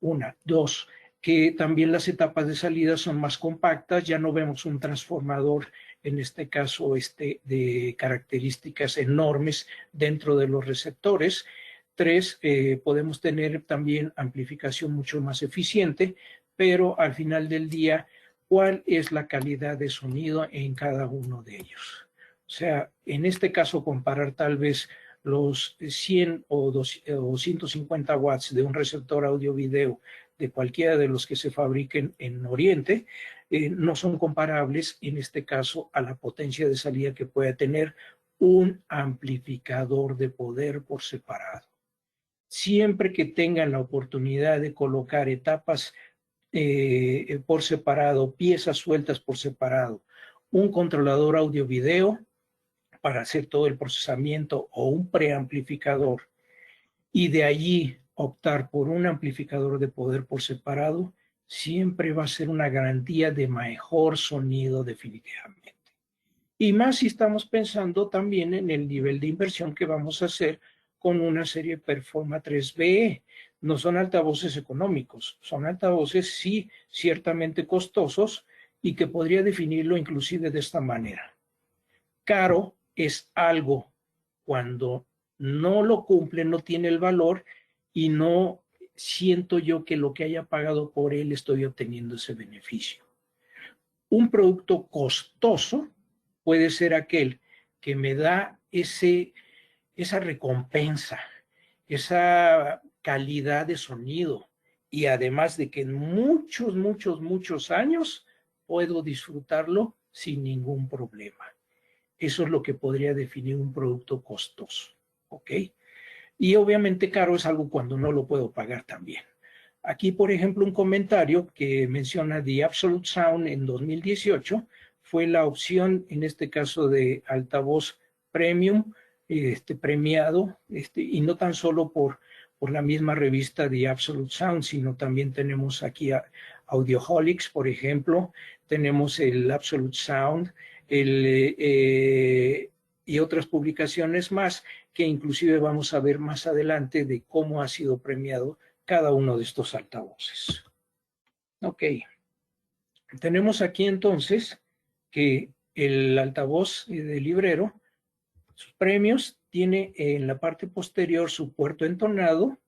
S3: Una. Dos, que también las etapas de salida son más compactas, ya no vemos un transformador, en este caso de características enormes dentro de los receptores. Tres, podemos tener también amplificación mucho más eficiente, pero al final del día, ¿cuál es la calidad de sonido en cada uno de ellos? O sea, en este caso comparar tal vez los 100 o 150 watts de un receptor audio-video de cualquiera de los que se fabriquen en Oriente, no son comparables en este caso a la potencia de salida que puede tener un amplificador de poder por separado. Siempre que tengan la oportunidad de colocar etapas por separado, piezas sueltas por separado, un controlador audio-video para hacer todo el procesamiento o un preamplificador, y de allí optar por un amplificador de poder por separado, siempre va a ser una garantía de mejor sonido definitivamente. Y más si estamos pensando también en el nivel de inversión que vamos a hacer con una serie Performa 3BE. No son altavoces económicos, son altavoces sí ciertamente costosos y que podría definirlo inclusive de esta manera. Caro es algo cuando no lo cumple, no tiene el valor y no siento yo que lo que haya pagado por él estoy obteniendo ese beneficio. Un producto costoso puede ser aquel que me da esa recompensa, esa calidad de sonido, y además de que en muchos, muchos, muchos años puedo disfrutarlo sin ningún problema. Eso es lo que podría definir un producto costoso, ¿ok? Y obviamente caro es algo cuando no lo puedo pagar también. Aquí, por ejemplo, un comentario que menciona The Absolute Sound en 2018 fue la opción, en este caso, de altavoz premium, premiado, y no tan solo por la misma revista The Absolute Sound, sino también tenemos aquí a Audioholics, por ejemplo, tenemos el Absolute Sound, y otras publicaciones más que inclusive vamos a ver más adelante de cómo ha sido premiado cada uno de estos altavoces. Ok. Tenemos aquí entonces que el altavoz de librero, sus premios, tiene en la parte posterior su puerto entonado,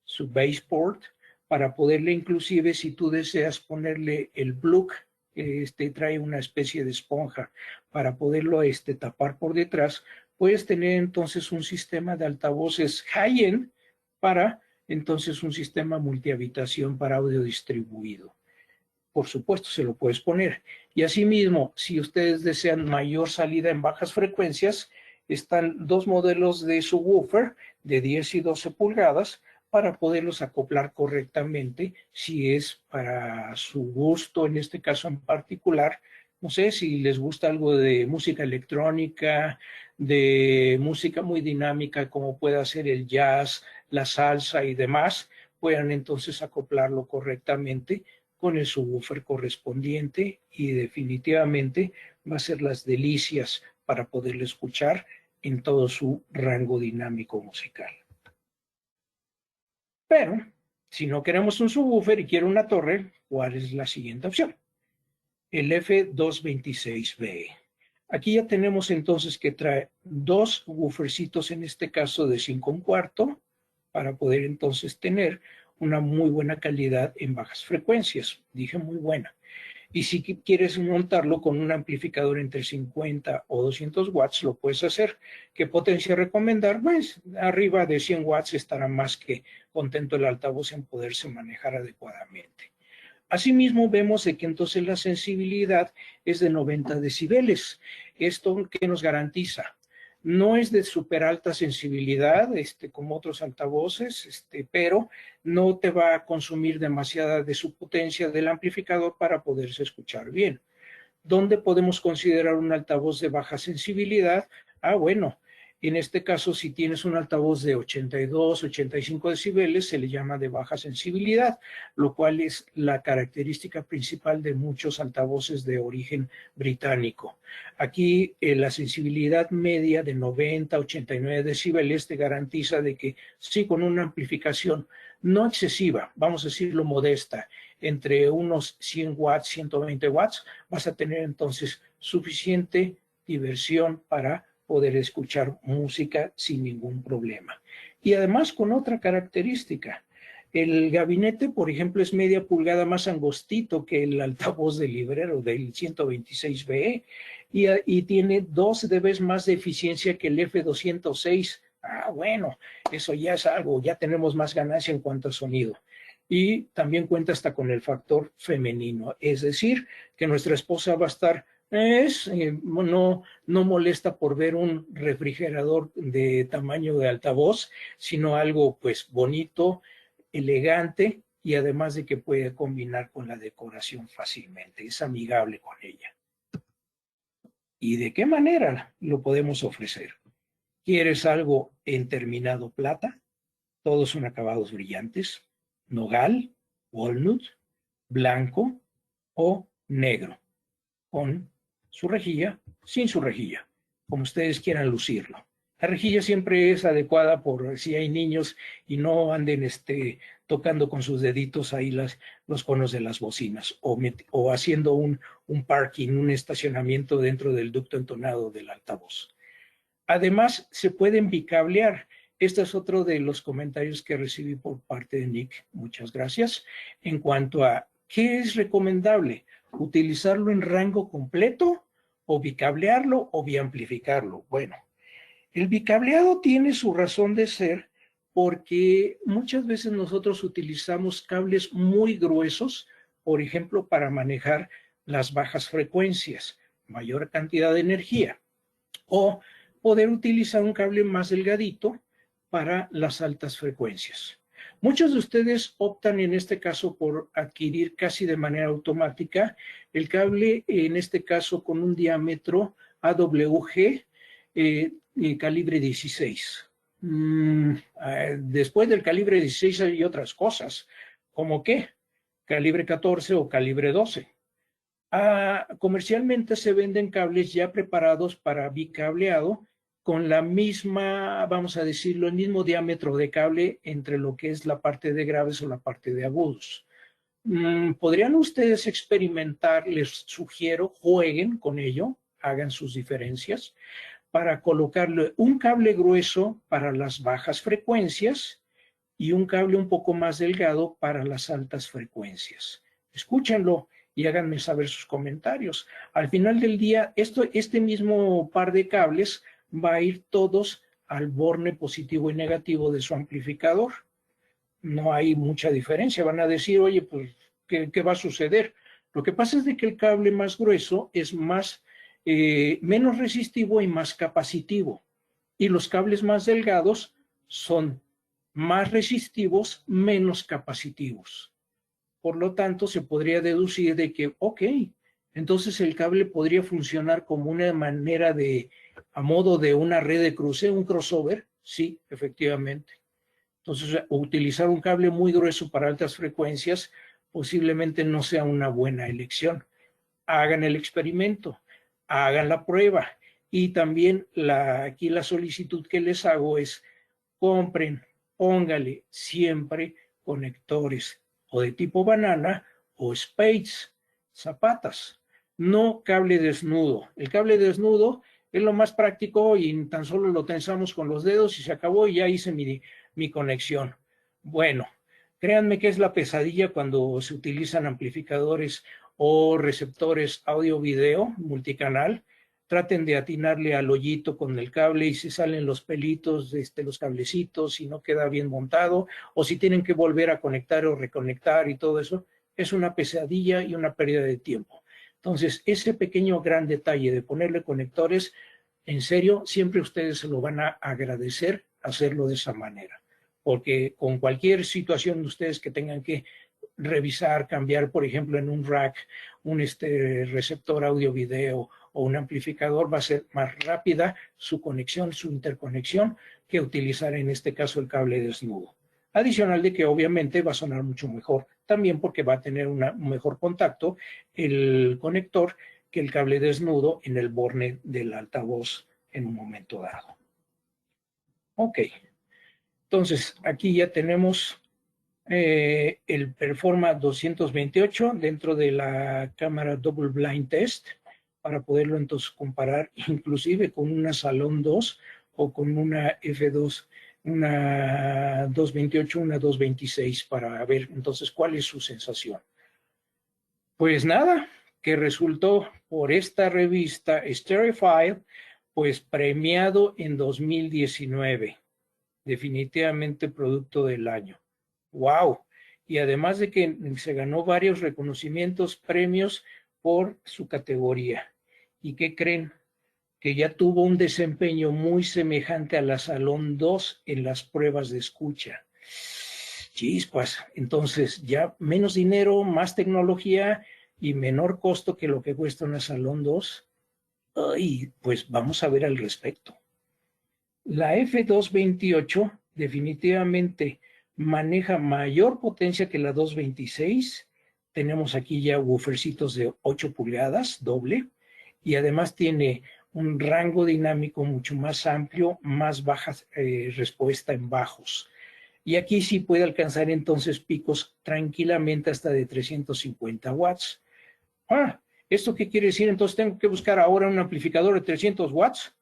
S3: su baseport, para poderle inclusive, si tú deseas ponerle el Bluck, trae una especie de esponja para poderlo tapar por detrás, puedes tener entonces un sistema de altavoces high-end para entonces un sistema multihabitación para audio distribuido. por supuesto se lo puedes poner. Y asimismo, si ustedes desean mayor salida en bajas frecuencias, están dos modelos de subwoofer de 10 y 12 pulgadas para poderlos acoplar correctamente si es para su gusto, en este caso en particular. No sé si les gusta algo de música electrónica, de música muy dinámica como pueda ser el jazz, la salsa y demás, puedan entonces acoplarlo correctamente con el subwoofer correspondiente y definitivamente va a ser las delicias para poderlo escuchar en todo su rango dinámico musical. Pero si no queremos un subwoofer y quiero una torre, ¿cuál es la siguiente opción? El F226B. Aquí ya tenemos entonces que trae dos woofercitos, en este caso de 5 1/4, para poder entonces tener una muy buena calidad en bajas frecuencias. Dije muy buena. Y si quieres montarlo con un amplificador entre 50 o 200 watts, lo puedes hacer. ¿Qué potencia recomendar? Pues arriba de 100 watts estará más que contento el altavoz en poderse manejar adecuadamente. Asimismo, vemos que entonces la sensibilidad es de 90 decibeles. ¿Esto qué nos garantiza? No es de súper alta sensibilidad, como otros altavoces, pero no te va a consumir demasiada de su potencia del amplificador para poderse escuchar bien. ¿Dónde podemos considerar un altavoz de baja sensibilidad? Bueno, en este caso, si tienes un altavoz de 82, 85 decibeles, se le llama de baja sensibilidad, lo cual es la característica principal de muchos altavoces de origen británico. Aquí la sensibilidad media de 90, 89 decibeles te garantiza de que sí, con una amplificación no excesiva, vamos a decirlo modesta, entre unos 100 watts, 120 watts, vas a tener entonces suficiente diversión para poder escuchar música sin ningún problema. Y además con otra característica, el gabinete, por ejemplo, es media pulgada más angostito que el altavoz del librero del 126BE y tiene 2 dB más de eficiencia que el F206. Bueno, eso ya es algo, ya tenemos más ganancia en cuanto a sonido. Y también cuenta hasta con el factor femenino, es decir, que nuestra esposa va a estar no molesta por ver un refrigerador de tamaño de altavoz, sino algo pues bonito, elegante y además de que puede combinar con la decoración fácilmente, es amigable con ella. ¿Y de qué manera lo podemos ofrecer? ¿Quieres algo en terminado plata? Todos son acabados brillantes, nogal, walnut, blanco o negro, con su rejilla, sin su rejilla, como ustedes quieran lucirlo. La rejilla siempre es adecuada por si hay niños y no anden tocando con sus deditos ahí los conos de las bocinas o haciendo un parking, un estacionamiento dentro del ducto entonado del altavoz. Además, se pueden bicablear. Este es otro de los comentarios que recibí por parte de Nick. Muchas gracias. En cuanto a qué es recomendable, utilizarlo en rango completo o bicablearlo o biamplificarlo. Bueno, el bicableado tiene su razón de ser porque muchas veces nosotros utilizamos cables muy gruesos, por ejemplo, para manejar las bajas frecuencias, mayor cantidad de energía, o poder utilizar un cable más delgadito para las altas frecuencias. Muchos de ustedes optan en este caso por adquirir casi de manera automática el cable, en este caso con un diámetro AWG calibre 16. Después del calibre 16 hay otras cosas, ¿como qué? Calibre 14 o calibre 12. Comercialmente se venden cables ya preparados para bicableado con la misma, vamos a decirlo, el mismo diámetro de cable entre lo que es la parte de graves o la parte de agudos. ¿Podrían ustedes experimentar? Les sugiero, jueguen con ello, hagan sus diferencias, para colocarle un cable grueso para las bajas frecuencias y un cable un poco más delgado para las altas frecuencias. Escúchenlo y háganme saber sus comentarios. Al final del día, este mismo par de cables va a ir todos al borne positivo y negativo de su amplificador. No hay mucha diferencia. Van a decir, oye, pues, ¿qué va a suceder? Lo que pasa es de que el cable más grueso es menos resistivo y más capacitivo. Y los cables más delgados son más resistivos, menos capacitivos. Por lo tanto, se podría deducir de que, ok, entonces el cable podría funcionar como una manera a modo de una red de cruce, un crossover. Sí, efectivamente. Entonces, utilizar un cable muy grueso para altas frecuencias posiblemente no sea una buena elección. Hagan el experimento, hagan la prueba. Y también aquí la solicitud que les hago es compren, póngale siempre conectores o de tipo banana o spades, zapatas, no cable desnudo. El cable desnudo es lo más práctico y tan solo lo tensamos con los dedos y se acabó y ya hice mi conexión. Bueno, créanme que es la pesadilla cuando se utilizan amplificadores o receptores audio-video multicanal. Traten de atinarle al hoyito con el cable y se salen los pelitos, los cablecitos y no queda bien montado, o si tienen que volver a conectar o reconectar y todo eso, es una pesadilla y una pérdida de tiempo. Entonces, ese pequeño gran detalle de ponerle conectores, en serio, siempre ustedes se lo van a agradecer hacerlo de esa manera, porque con cualquier situación de ustedes que tengan que revisar, cambiar, por ejemplo, en un rack, un receptor audio-video o un amplificador, va a ser más rápida su conexión, su interconexión, que utilizar en este caso el cable desnudo. Adicional de que obviamente va a sonar mucho mejor, también porque va a tener un mejor contacto el conector que el cable desnudo en el borne del altavoz en un momento dado. Ok, entonces aquí ya tenemos el Performa 228 dentro de la cámara Double Blind Test para poderlo entonces comparar inclusive con una Salón 2 o con una F2, una 228, una 226 para ver entonces cuál es su sensación. Pues nada, que resultó por esta revista Stereophile, pues premiado en 2019, definitivamente producto del año. ¡Wow! Y además de que se ganó varios reconocimientos, premios por su categoría. ¿Y qué creen? Que ya tuvo un desempeño muy semejante a la Salón 2 en las pruebas de escucha. Chispas, entonces ya menos dinero, más tecnología y menor costo que lo que cuesta una Salón 2. Ay, pues vamos a ver al respecto. La F228 definitivamente maneja mayor potencia que la 226. Tenemos aquí ya woofercitos de 8 pulgadas, doble, y además tiene un rango dinámico mucho más amplio, más baja respuesta en bajos. Y aquí sí puede alcanzar entonces picos tranquilamente hasta de 350 watts. ¿Esto qué quiere decir? Entonces tengo que buscar ahora un amplificador de 300 watts.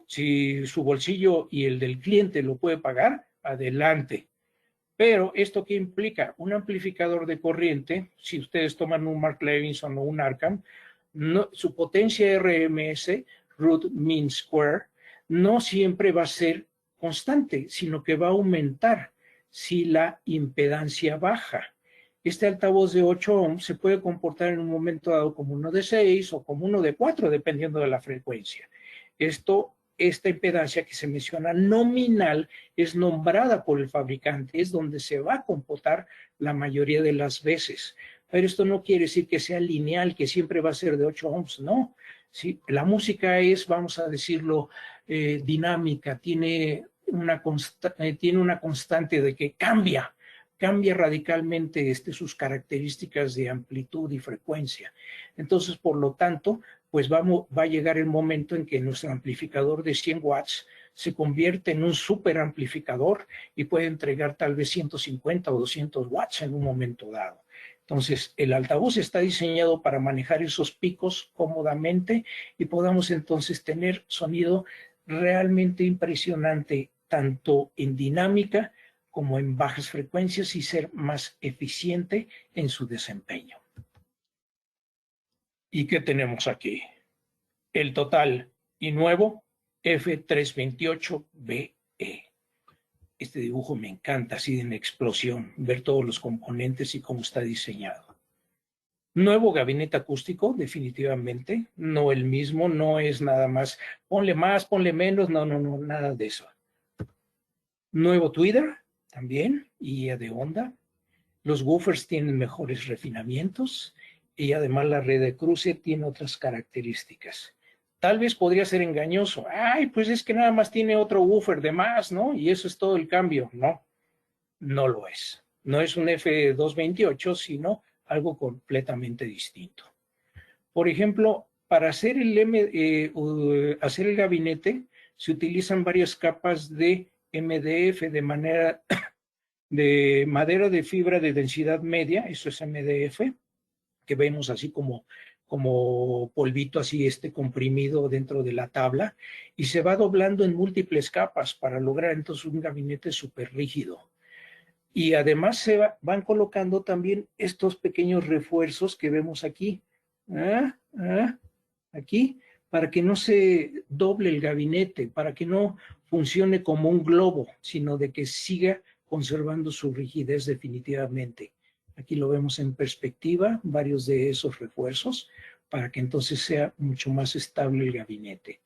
S3: Si su bolsillo y el del cliente lo puede pagar, adelante. Pero ¿esto qué implica? Un amplificador de corriente, si ustedes toman un Mark Levinson o un Arkham, su potencia RMS, root mean square, no siempre va a ser constante, sino que va a aumentar si la impedancia baja. Este altavoz de 8 ohms se puede comportar en un momento dado como uno de 6 o como uno de 4, dependiendo de la frecuencia. Esta impedancia que se menciona nominal es nombrada por el fabricante, es donde se va a computar la mayoría de las veces. Pero esto no quiere decir que sea lineal, que siempre va a ser de 8 ohms, no. ¿Sí? La música es, vamos a decirlo, dinámica, tiene una constante de que cambia radicalmente sus características de amplitud y frecuencia. Entonces, por lo tanto, pues va a llegar el momento en que nuestro amplificador de 100 watts se convierte en un super amplificador y puede entregar tal vez 150 o 200 watts en un momento dado. Entonces, el altavoz está diseñado para manejar esos picos cómodamente y podamos entonces tener sonido realmente impresionante, tanto en dinámica como en bajas frecuencias y ser más eficiente en su desempeño. ¿Y qué tenemos aquí? El total y nuevo F328BE. Este dibujo me encanta, así en explosión, ver todos los componentes y cómo está diseñado. Nuevo gabinete acústico, definitivamente, no el mismo, no es nada más, ponle más, ponle menos, no, no, no, nada de eso. Nuevo tweeter, también, y de onda. Los woofers tienen mejores refinamientos y además la red de cruce tiene otras características. Tal vez podría ser engañoso. Ay, pues es que nada más tiene otro woofer de más, ¿no? Y eso es todo el cambio. No, no lo es. No es un F228, sino algo completamente distinto. Por ejemplo, para hacer hacer el gabinete se utilizan varias capas de MDF de madera de fibra de densidad media, eso es MDF, que vemos así como polvito así comprimido dentro de la tabla, y se va doblando en múltiples capas para lograr entonces un gabinete súper rígido. Y además van colocando también estos pequeños refuerzos que vemos aquí, aquí, para que no se doble el gabinete, para que no funcione como un globo, sino de que siga conservando su rigidez definitivamente. Aquí lo vemos en perspectiva, varios de esos refuerzos, para que entonces sea mucho más estable el gabinete.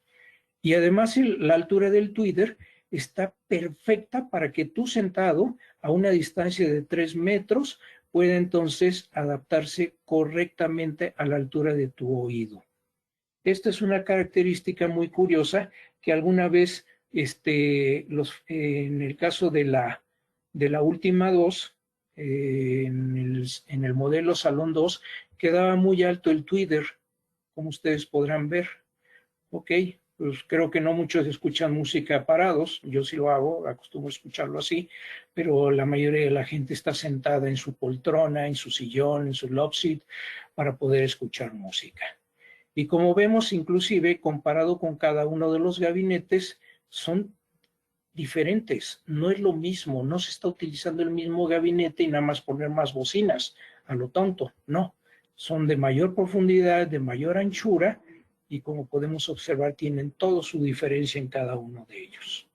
S3: Y además la altura del tweeter está perfecta para que tú sentado a una distancia de 3 metros pueda entonces adaptarse correctamente a la altura de tu oído. Esta es una característica muy curiosa que alguna vez en el caso de la última 2, en el modelo Salón 2, quedaba muy alto el tweeter, como ustedes podrán ver. Ok, pues creo que no muchos escuchan música parados, yo sí lo hago, acostumbro a escucharlo así, pero la mayoría de la gente está sentada en su poltrona, en su sillón, en su love seat, para poder escuchar música. Y como vemos, inclusive, comparado con cada uno de los gabinetes, son diferentes. No es lo mismo, no se está utilizando el mismo gabinete y nada más poner más bocinas a lo tonto, no. Son de mayor profundidad, de mayor anchura y como podemos observar tienen toda su diferencia en cada uno de ellos.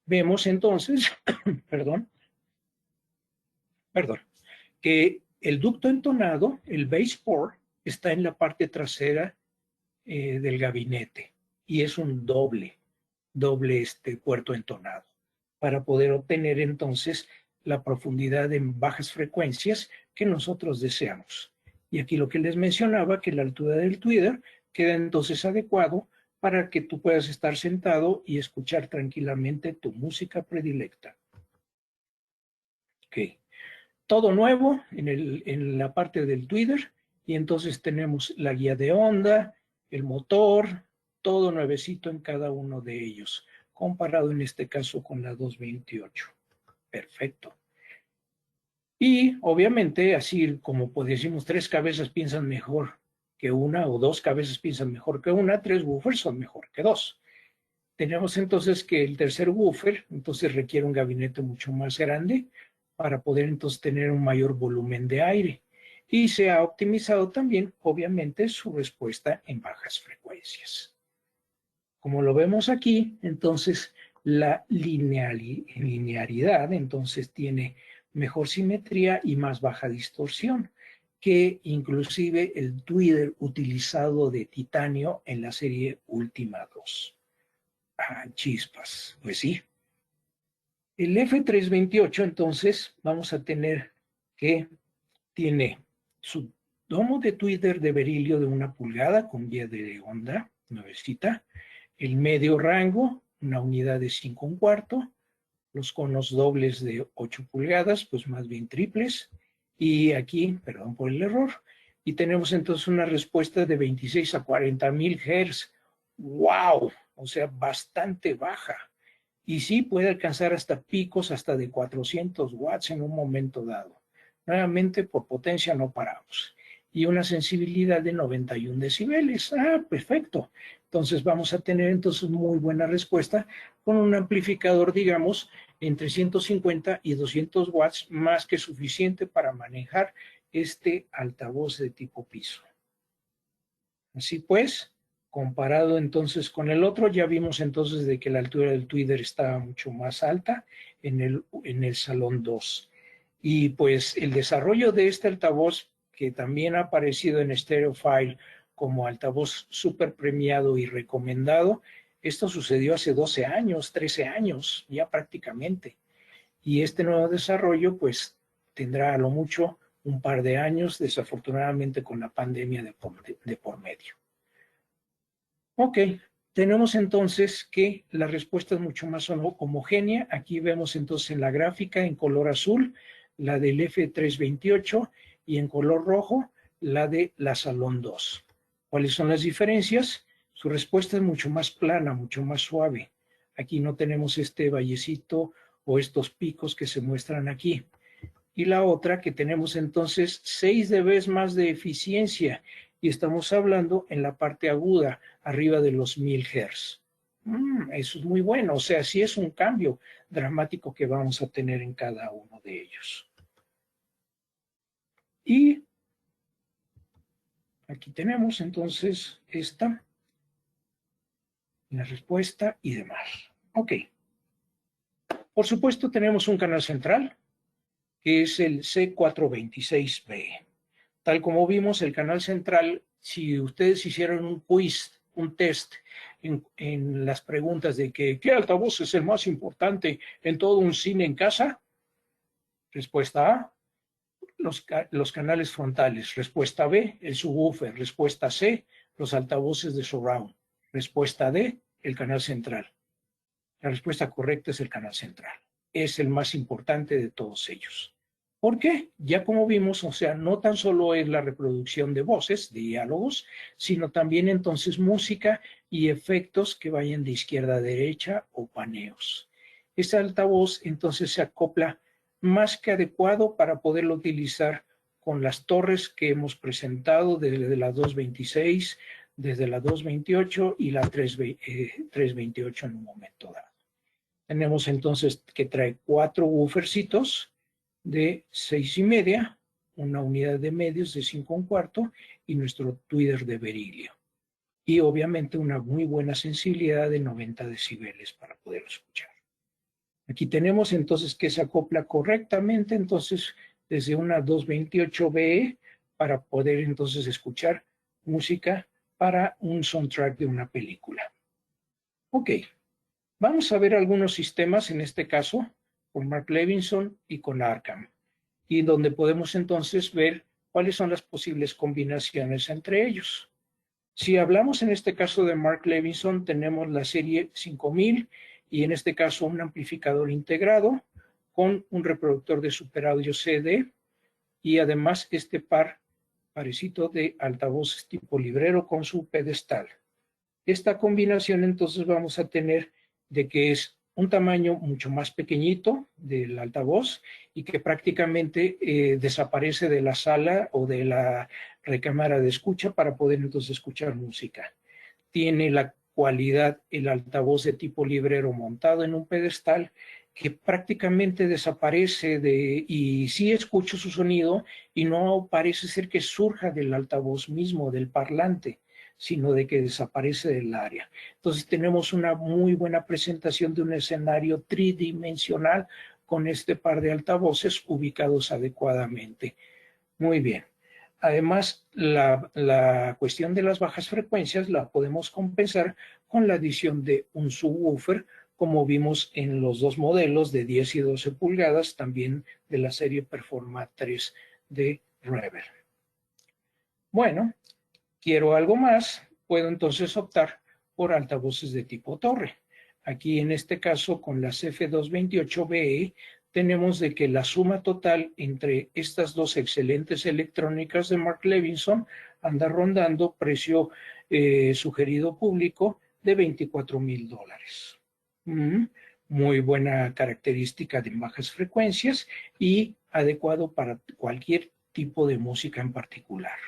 S3: Vemos entonces, perdón, que el ducto entonado, el base port, está en la parte trasera del gabinete y es un doble puerto entonado para poder obtener entonces la profundidad en bajas frecuencias que nosotros deseamos. Y aquí lo que les mencionaba, que la altura del tweeter queda entonces adecuado para que tú puedas estar sentado y escuchar tranquilamente tu música predilecta. Ok. Todo nuevo en la parte del tweeter y entonces tenemos la guía de onda, el motor, todo nuevecito en cada uno de ellos, comparado en este caso con la 228. Perfecto. Y obviamente, así como decimos, 3 cabezas piensan mejor que una o 2 cabezas piensan mejor que una, 3 woofers son mejor que 2. Tenemos entonces que el tercer woofer entonces requiere un gabinete mucho más grande para poder entonces tener un mayor volumen de aire. Y se ha optimizado también, obviamente, su respuesta en bajas frecuencias. Como lo vemos aquí, entonces la linearidad entonces tiene mejor simetría y más baja distorsión que inclusive el tweeter utilizado de titanio en la serie Última 2. Ah, chispas, pues sí. El F328 entonces vamos a tener que tiene su domo de tweeter de berilio de 1 pulgada con guía de onda nuevecita, el medio rango, una unidad de 5 1/4, los conos dobles de 8 pulgadas, pues más bien triples, y aquí, perdón por el error, y tenemos entonces una respuesta de 26 a 40,000 Hz. ¡Wow! O sea, bastante baja. Y sí puede alcanzar hasta picos hasta de 400 watts en un momento dado. Nuevamente, por potencia no paramos. Y una sensibilidad de 91 decibeles. Ah, perfecto. Entonces vamos a tener entonces muy buena respuesta con un amplificador, digamos, entre 150 y 200 watts, más que suficiente para manejar este altavoz de tipo piso. Así pues, comparado entonces con el otro, ya vimos entonces de que la altura del tweeter estaba mucho más alta en el Salón 2. Y pues el desarrollo de este altavoz, que también ha aparecido en Stereophile como altavoz súper premiado y recomendado, esto sucedió hace 12 años, 13 años, ya prácticamente. Y este nuevo desarrollo, pues, tendrá a lo mucho un par de años, desafortunadamente con la pandemia de por medio. Ok, tenemos entonces que la respuesta es mucho más homogénea. Aquí vemos entonces en la gráfica en color azul la del F328 y en color rojo la de la Salón 2. ¿Cuáles son las diferencias? Su respuesta es mucho más plana, mucho más suave. Aquí no tenemos este vallecito o estos picos que se muestran aquí. Y la otra que tenemos entonces 6 dB más de eficiencia y estamos hablando en la parte aguda, arriba de los 1000 Hz. Eso es muy bueno, o sea, sí es un cambio dramático que vamos a tener en cada uno de ellos. Y aquí tenemos entonces esta, la respuesta y demás. Ok. Por supuesto tenemos un canal central, que es el C426B. Tal como vimos, el canal central, si ustedes hicieron un quiz, un test en las preguntas de que ¿qué altavoz es el más importante en todo un cine en casa? Respuesta A, los canales frontales. Respuesta B, el subwoofer. Respuesta C, los altavoces de surround. Respuesta D, el canal central. La respuesta correcta es el canal central. Es el más importante de todos ellos. ¿Por qué? Ya como vimos, o sea, no tan solo es la reproducción de voces, de diálogos, sino también entonces música y efectos que vayan de izquierda a derecha o paneos. Este altavoz entonces se acopla más que adecuado para poderlo utilizar con las torres que hemos presentado desde la 226, desde la 228 y la 328 en un momento dado. Tenemos entonces que trae 4 woofercitos de 6,5, una unidad de medios de 5,25 y nuestro tweeter de berilio. Y obviamente una muy buena sensibilidad de 90 decibeles para poder escuchar. Aquí tenemos entonces que se acopla correctamente entonces desde una 228BE para poder entonces escuchar música para un soundtrack de una película. Ok. Vamos a ver algunos sistemas, en este caso, con Mark Levinson y con Arkham, y donde podemos entonces ver cuáles son las posibles combinaciones entre ellos. Si hablamos en este caso de Mark Levinson, tenemos la serie 5000 y en este caso un amplificador integrado con un reproductor de super audio CD y además este parecito de altavoces tipo librero con su pedestal. Esta combinación entonces vamos a tener de que es un tamaño mucho más pequeñito del altavoz y que prácticamente desaparece de la sala o de la recámara de escucha para poder entonces escuchar música. Tiene la cualidad el altavoz de tipo librero montado en un pedestal que prácticamente desaparece y sí escucho su sonido y no parece ser que surja del altavoz mismo, del parlante, sino de que desaparece del área. Entonces tenemos una muy buena presentación de un escenario tridimensional con este par de altavoces ubicados adecuadamente. Muy bien. Además, la cuestión de las bajas frecuencias la podemos compensar con la adición de un subwoofer, como vimos en los dos modelos de 10 y 12 pulgadas, también de la serie Performa 3 de Revel. Bueno, quiero algo más, puedo entonces optar por altavoces de tipo torre. Aquí en este caso con las F228BE tenemos de que la suma total entre estas dos excelentes electrónicas de Mark Levinson anda rondando precio sugerido público de $24,000. Muy buena característica de bajas frecuencias y adecuado para cualquier tipo de música en particular.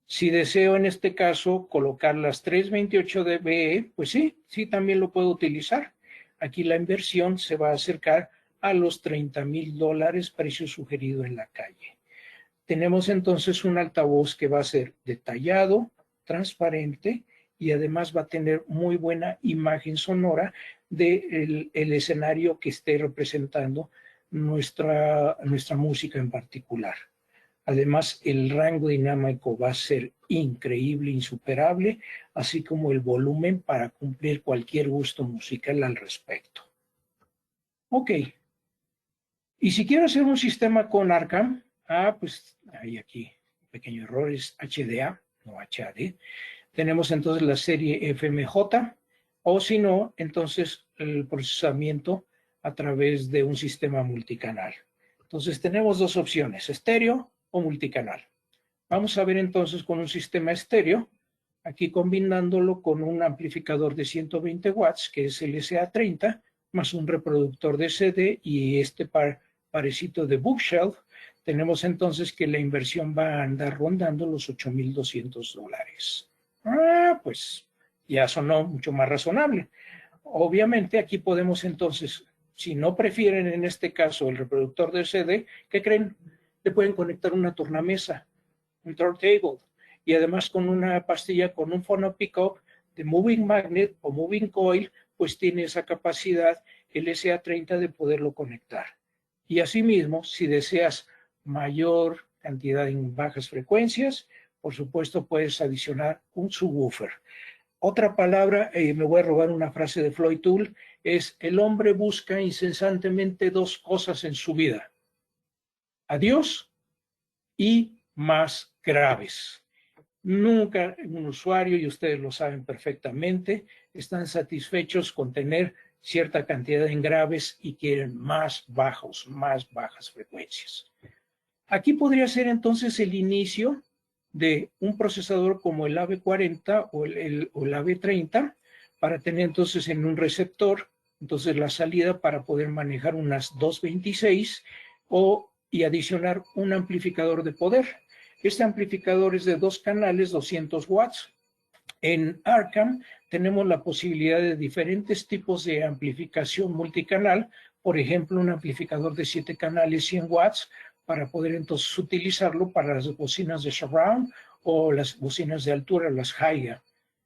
S3: Si deseo en este caso colocar las 328 dBe, pues sí, también lo puedo utilizar. Aquí la inversión se va a acercar a los $30,000, precio sugerido en la calle. Tenemos entonces un altavoz que va a ser detallado, transparente y además va a tener muy buena imagen sonora del escenario que esté representando nuestra música en particular. Además, el rango dinámico va a ser increíble, insuperable, así como el volumen para cumplir cualquier gusto musical al respecto. Ok. Y si quiero hacer un sistema con Arkham, pues hay aquí un pequeño error, es HDA, no HAD. Tenemos entonces la serie FMJ, o si no, entonces el procesamiento a través de un sistema multicanal. Entonces tenemos dos opciones, estéreo o multicanal. Vamos a ver entonces con un sistema estéreo, aquí combinándolo con un amplificador de 120 watts, que es el SA30, más un reproductor de CD y este parecito de Bookshelf. Tenemos entonces que la inversión va a andar rondando los $8,200. Pues ya sonó mucho más razonable. Obviamente aquí podemos entonces, si no prefieren en este caso el reproductor de CD, ¿qué creen? Le pueden conectar una tornamesa, un turntable, y además con una pastilla con un phono pickup de moving magnet o moving coil, pues tiene esa capacidad el SA30 de poderlo conectar. Y asimismo, si deseas mayor cantidad en bajas frecuencias, por supuesto puedes adicionar un subwoofer. Otra palabra, me voy a robar una frase de Floyd Toole, es: el hombre busca incesantemente dos cosas en su vida: a Dios y más graves. Nunca un usuario, y ustedes lo saben perfectamente, están satisfechos con tener cierta cantidad en graves y quieren más bajas frecuencias. Aquí podría ser entonces el inicio de un procesador como el AB40 o el AB30 para tener entonces en un receptor entonces la salida para poder manejar unas 226 y adicionar un amplificador de poder. Este amplificador es de 2 canales, 200 watts. En Arkham tenemos la posibilidad de diferentes tipos de amplificación multicanal, por ejemplo, un amplificador de 7 canales, 100 watts, para poder entonces utilizarlo para las bocinas de surround o las bocinas de altura, las high.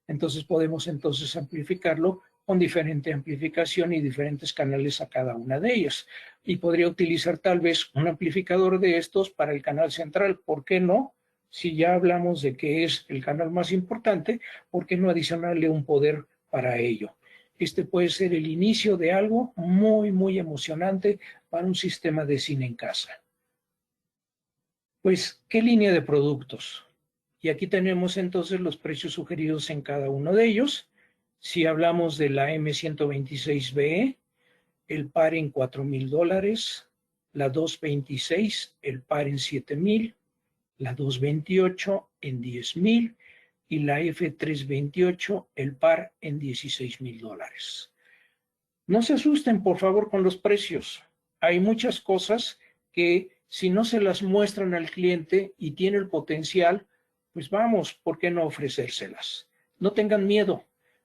S3: Entonces podemos entonces amplificarlo con diferente amplificación y diferentes canales a cada una de ellas. Y podría utilizar tal vez un amplificador de estos para el canal central, ¿por qué no? Si ya hablamos de que es el canal más importante, ¿por qué no adicionarle un poder para ello? Este puede ser el inicio de algo muy, muy emocionante para un sistema de cine en casa. Pues, ¿qué línea de productos? Y aquí tenemos entonces los precios sugeridos en cada uno de ellos. Si hablamos de la M126BE, el par en $4,000, la 226, el par en $7,000, la 228 en $10,000 y la F328, el par en $16,000. No se asusten, por favor, con los precios. Hay muchas cosas que si no se las muestran al cliente y tiene el potencial, pues vamos, ¿por qué no ofrecérselas? No tengan miedo,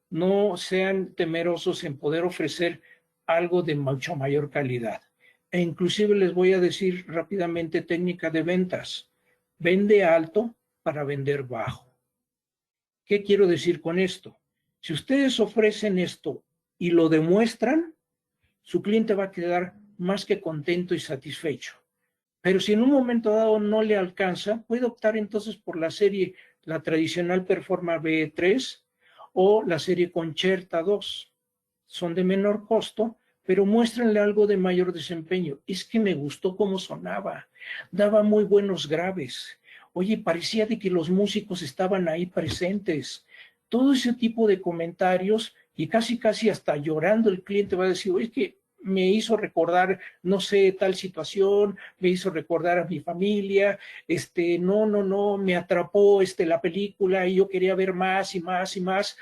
S3: no sean temerosos en poder ofrecer algo de mucho mayor calidad. E inclusive les voy a decir rápidamente técnica de ventas. Vende alto para vender bajo. ¿Qué quiero decir con esto? Si ustedes ofrecen esto y lo demuestran, su cliente va a quedar más que contento y satisfecho. Pero si en un momento dado no le alcanza, puede optar entonces por la serie, la tradicional Performa BE3 o la serie Concerta 2. Son de menor costo, pero muéstrenle algo de mayor desempeño. Es que me gustó cómo sonaba, daba muy buenos graves. Oye, parecía de que los músicos estaban ahí presentes. Todo ese tipo de comentarios y casi hasta llorando el cliente va a decir: oye, es que me hizo recordar, no sé, tal situación, me hizo recordar a mi familia, no, me atrapó la película y yo quería ver más y más y más.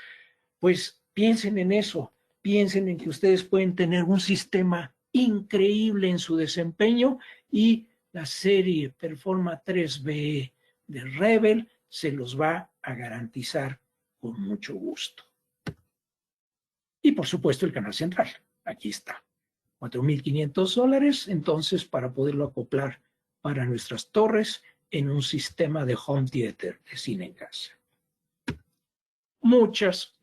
S3: Pues piensen en eso, piensen en que ustedes pueden tener un sistema increíble en su desempeño y la serie Performa 3BE de Rebel se los va a garantizar con mucho gusto. Y por supuesto el canal central, aquí está. $4,500, entonces, para poderlo acoplar para nuestras torres en un sistema de home theater, de cine en casa. Muchas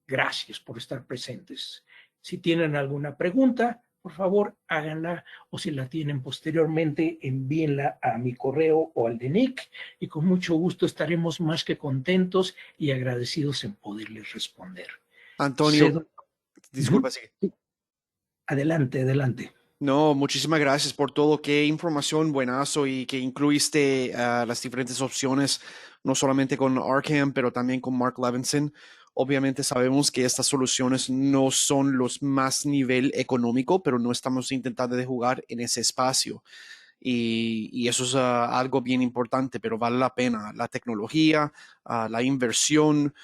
S3: gracias por estar presentes. Si tienen alguna pregunta, por favor, háganla, o si la tienen posteriormente, envíenla a mi correo o al de Nick, y con mucho gusto estaremos más que contentos y agradecidos en poderles responder.
S2: Antonio,
S3: Cedo.
S2: disculpa, sí.
S3: Adelante, adelante.
S2: No, muchísimas gracias por todo. Qué información buenazo y que incluiste las diferentes opciones, no solamente con Arkham, pero también con Mark Levinson. Obviamente sabemos que estas soluciones no son los más nivel económico, pero no estamos intentando de jugar en ese espacio. Y eso es algo bien importante, pero vale la pena. La tecnología, la inversión,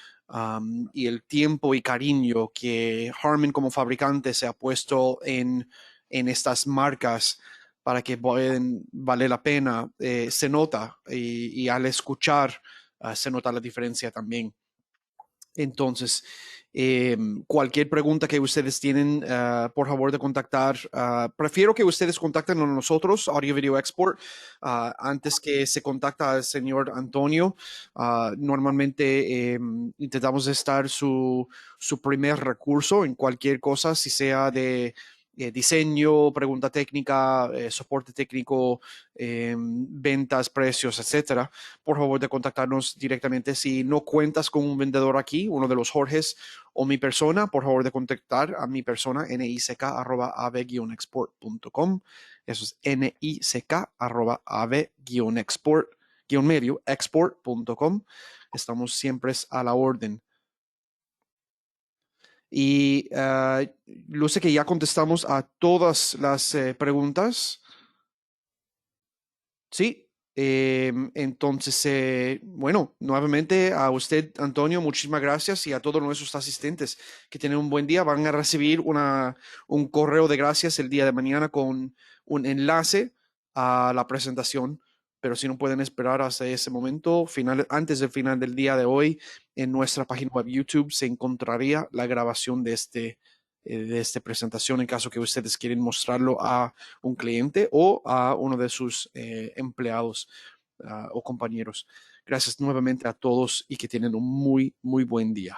S2: y el tiempo y cariño que Harman como fabricante se ha puesto en estas marcas para que puedan vale la pena, se nota y al escuchar se nota la diferencia también. Entonces, cualquier pregunta que ustedes tienen, por favor de contactar. Prefiero que ustedes contacten a nosotros, Audio Video Export, antes que se contacta al señor Antonio. Normalmente intentamos estar su primer recurso en cualquier cosa, si sea de diseño, pregunta técnica, soporte técnico, ventas, precios, etcétera. Por favor de contactarnos directamente. Si no cuentas con un vendedor aquí, uno de los Jorges o mi persona, por favor de contactar a mi persona, nick@ave-export.com. Eso es nick@ave-export.com. Estamos siempre a la orden. Y lo sé que ya contestamos a todas las preguntas. Sí. Entonces, bueno, nuevamente a usted, Antonio, muchísimas gracias y a todos nuestros asistentes que tienen un buen día. Van a recibir un correo de gracias el día de mañana con un enlace a la presentación, pero si no pueden esperar hasta ese momento, antes del final del día de hoy, en nuestra página web YouTube se encontraría la grabación de esta presentación en caso que ustedes quieren mostrarlo a un cliente o a uno de sus empleados o compañeros. Gracias nuevamente a todos y que tienen un muy, muy buen día.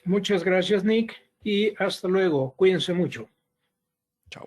S3: Muchas gracias, Nick, y hasta luego. Cuídense mucho.
S2: Chao.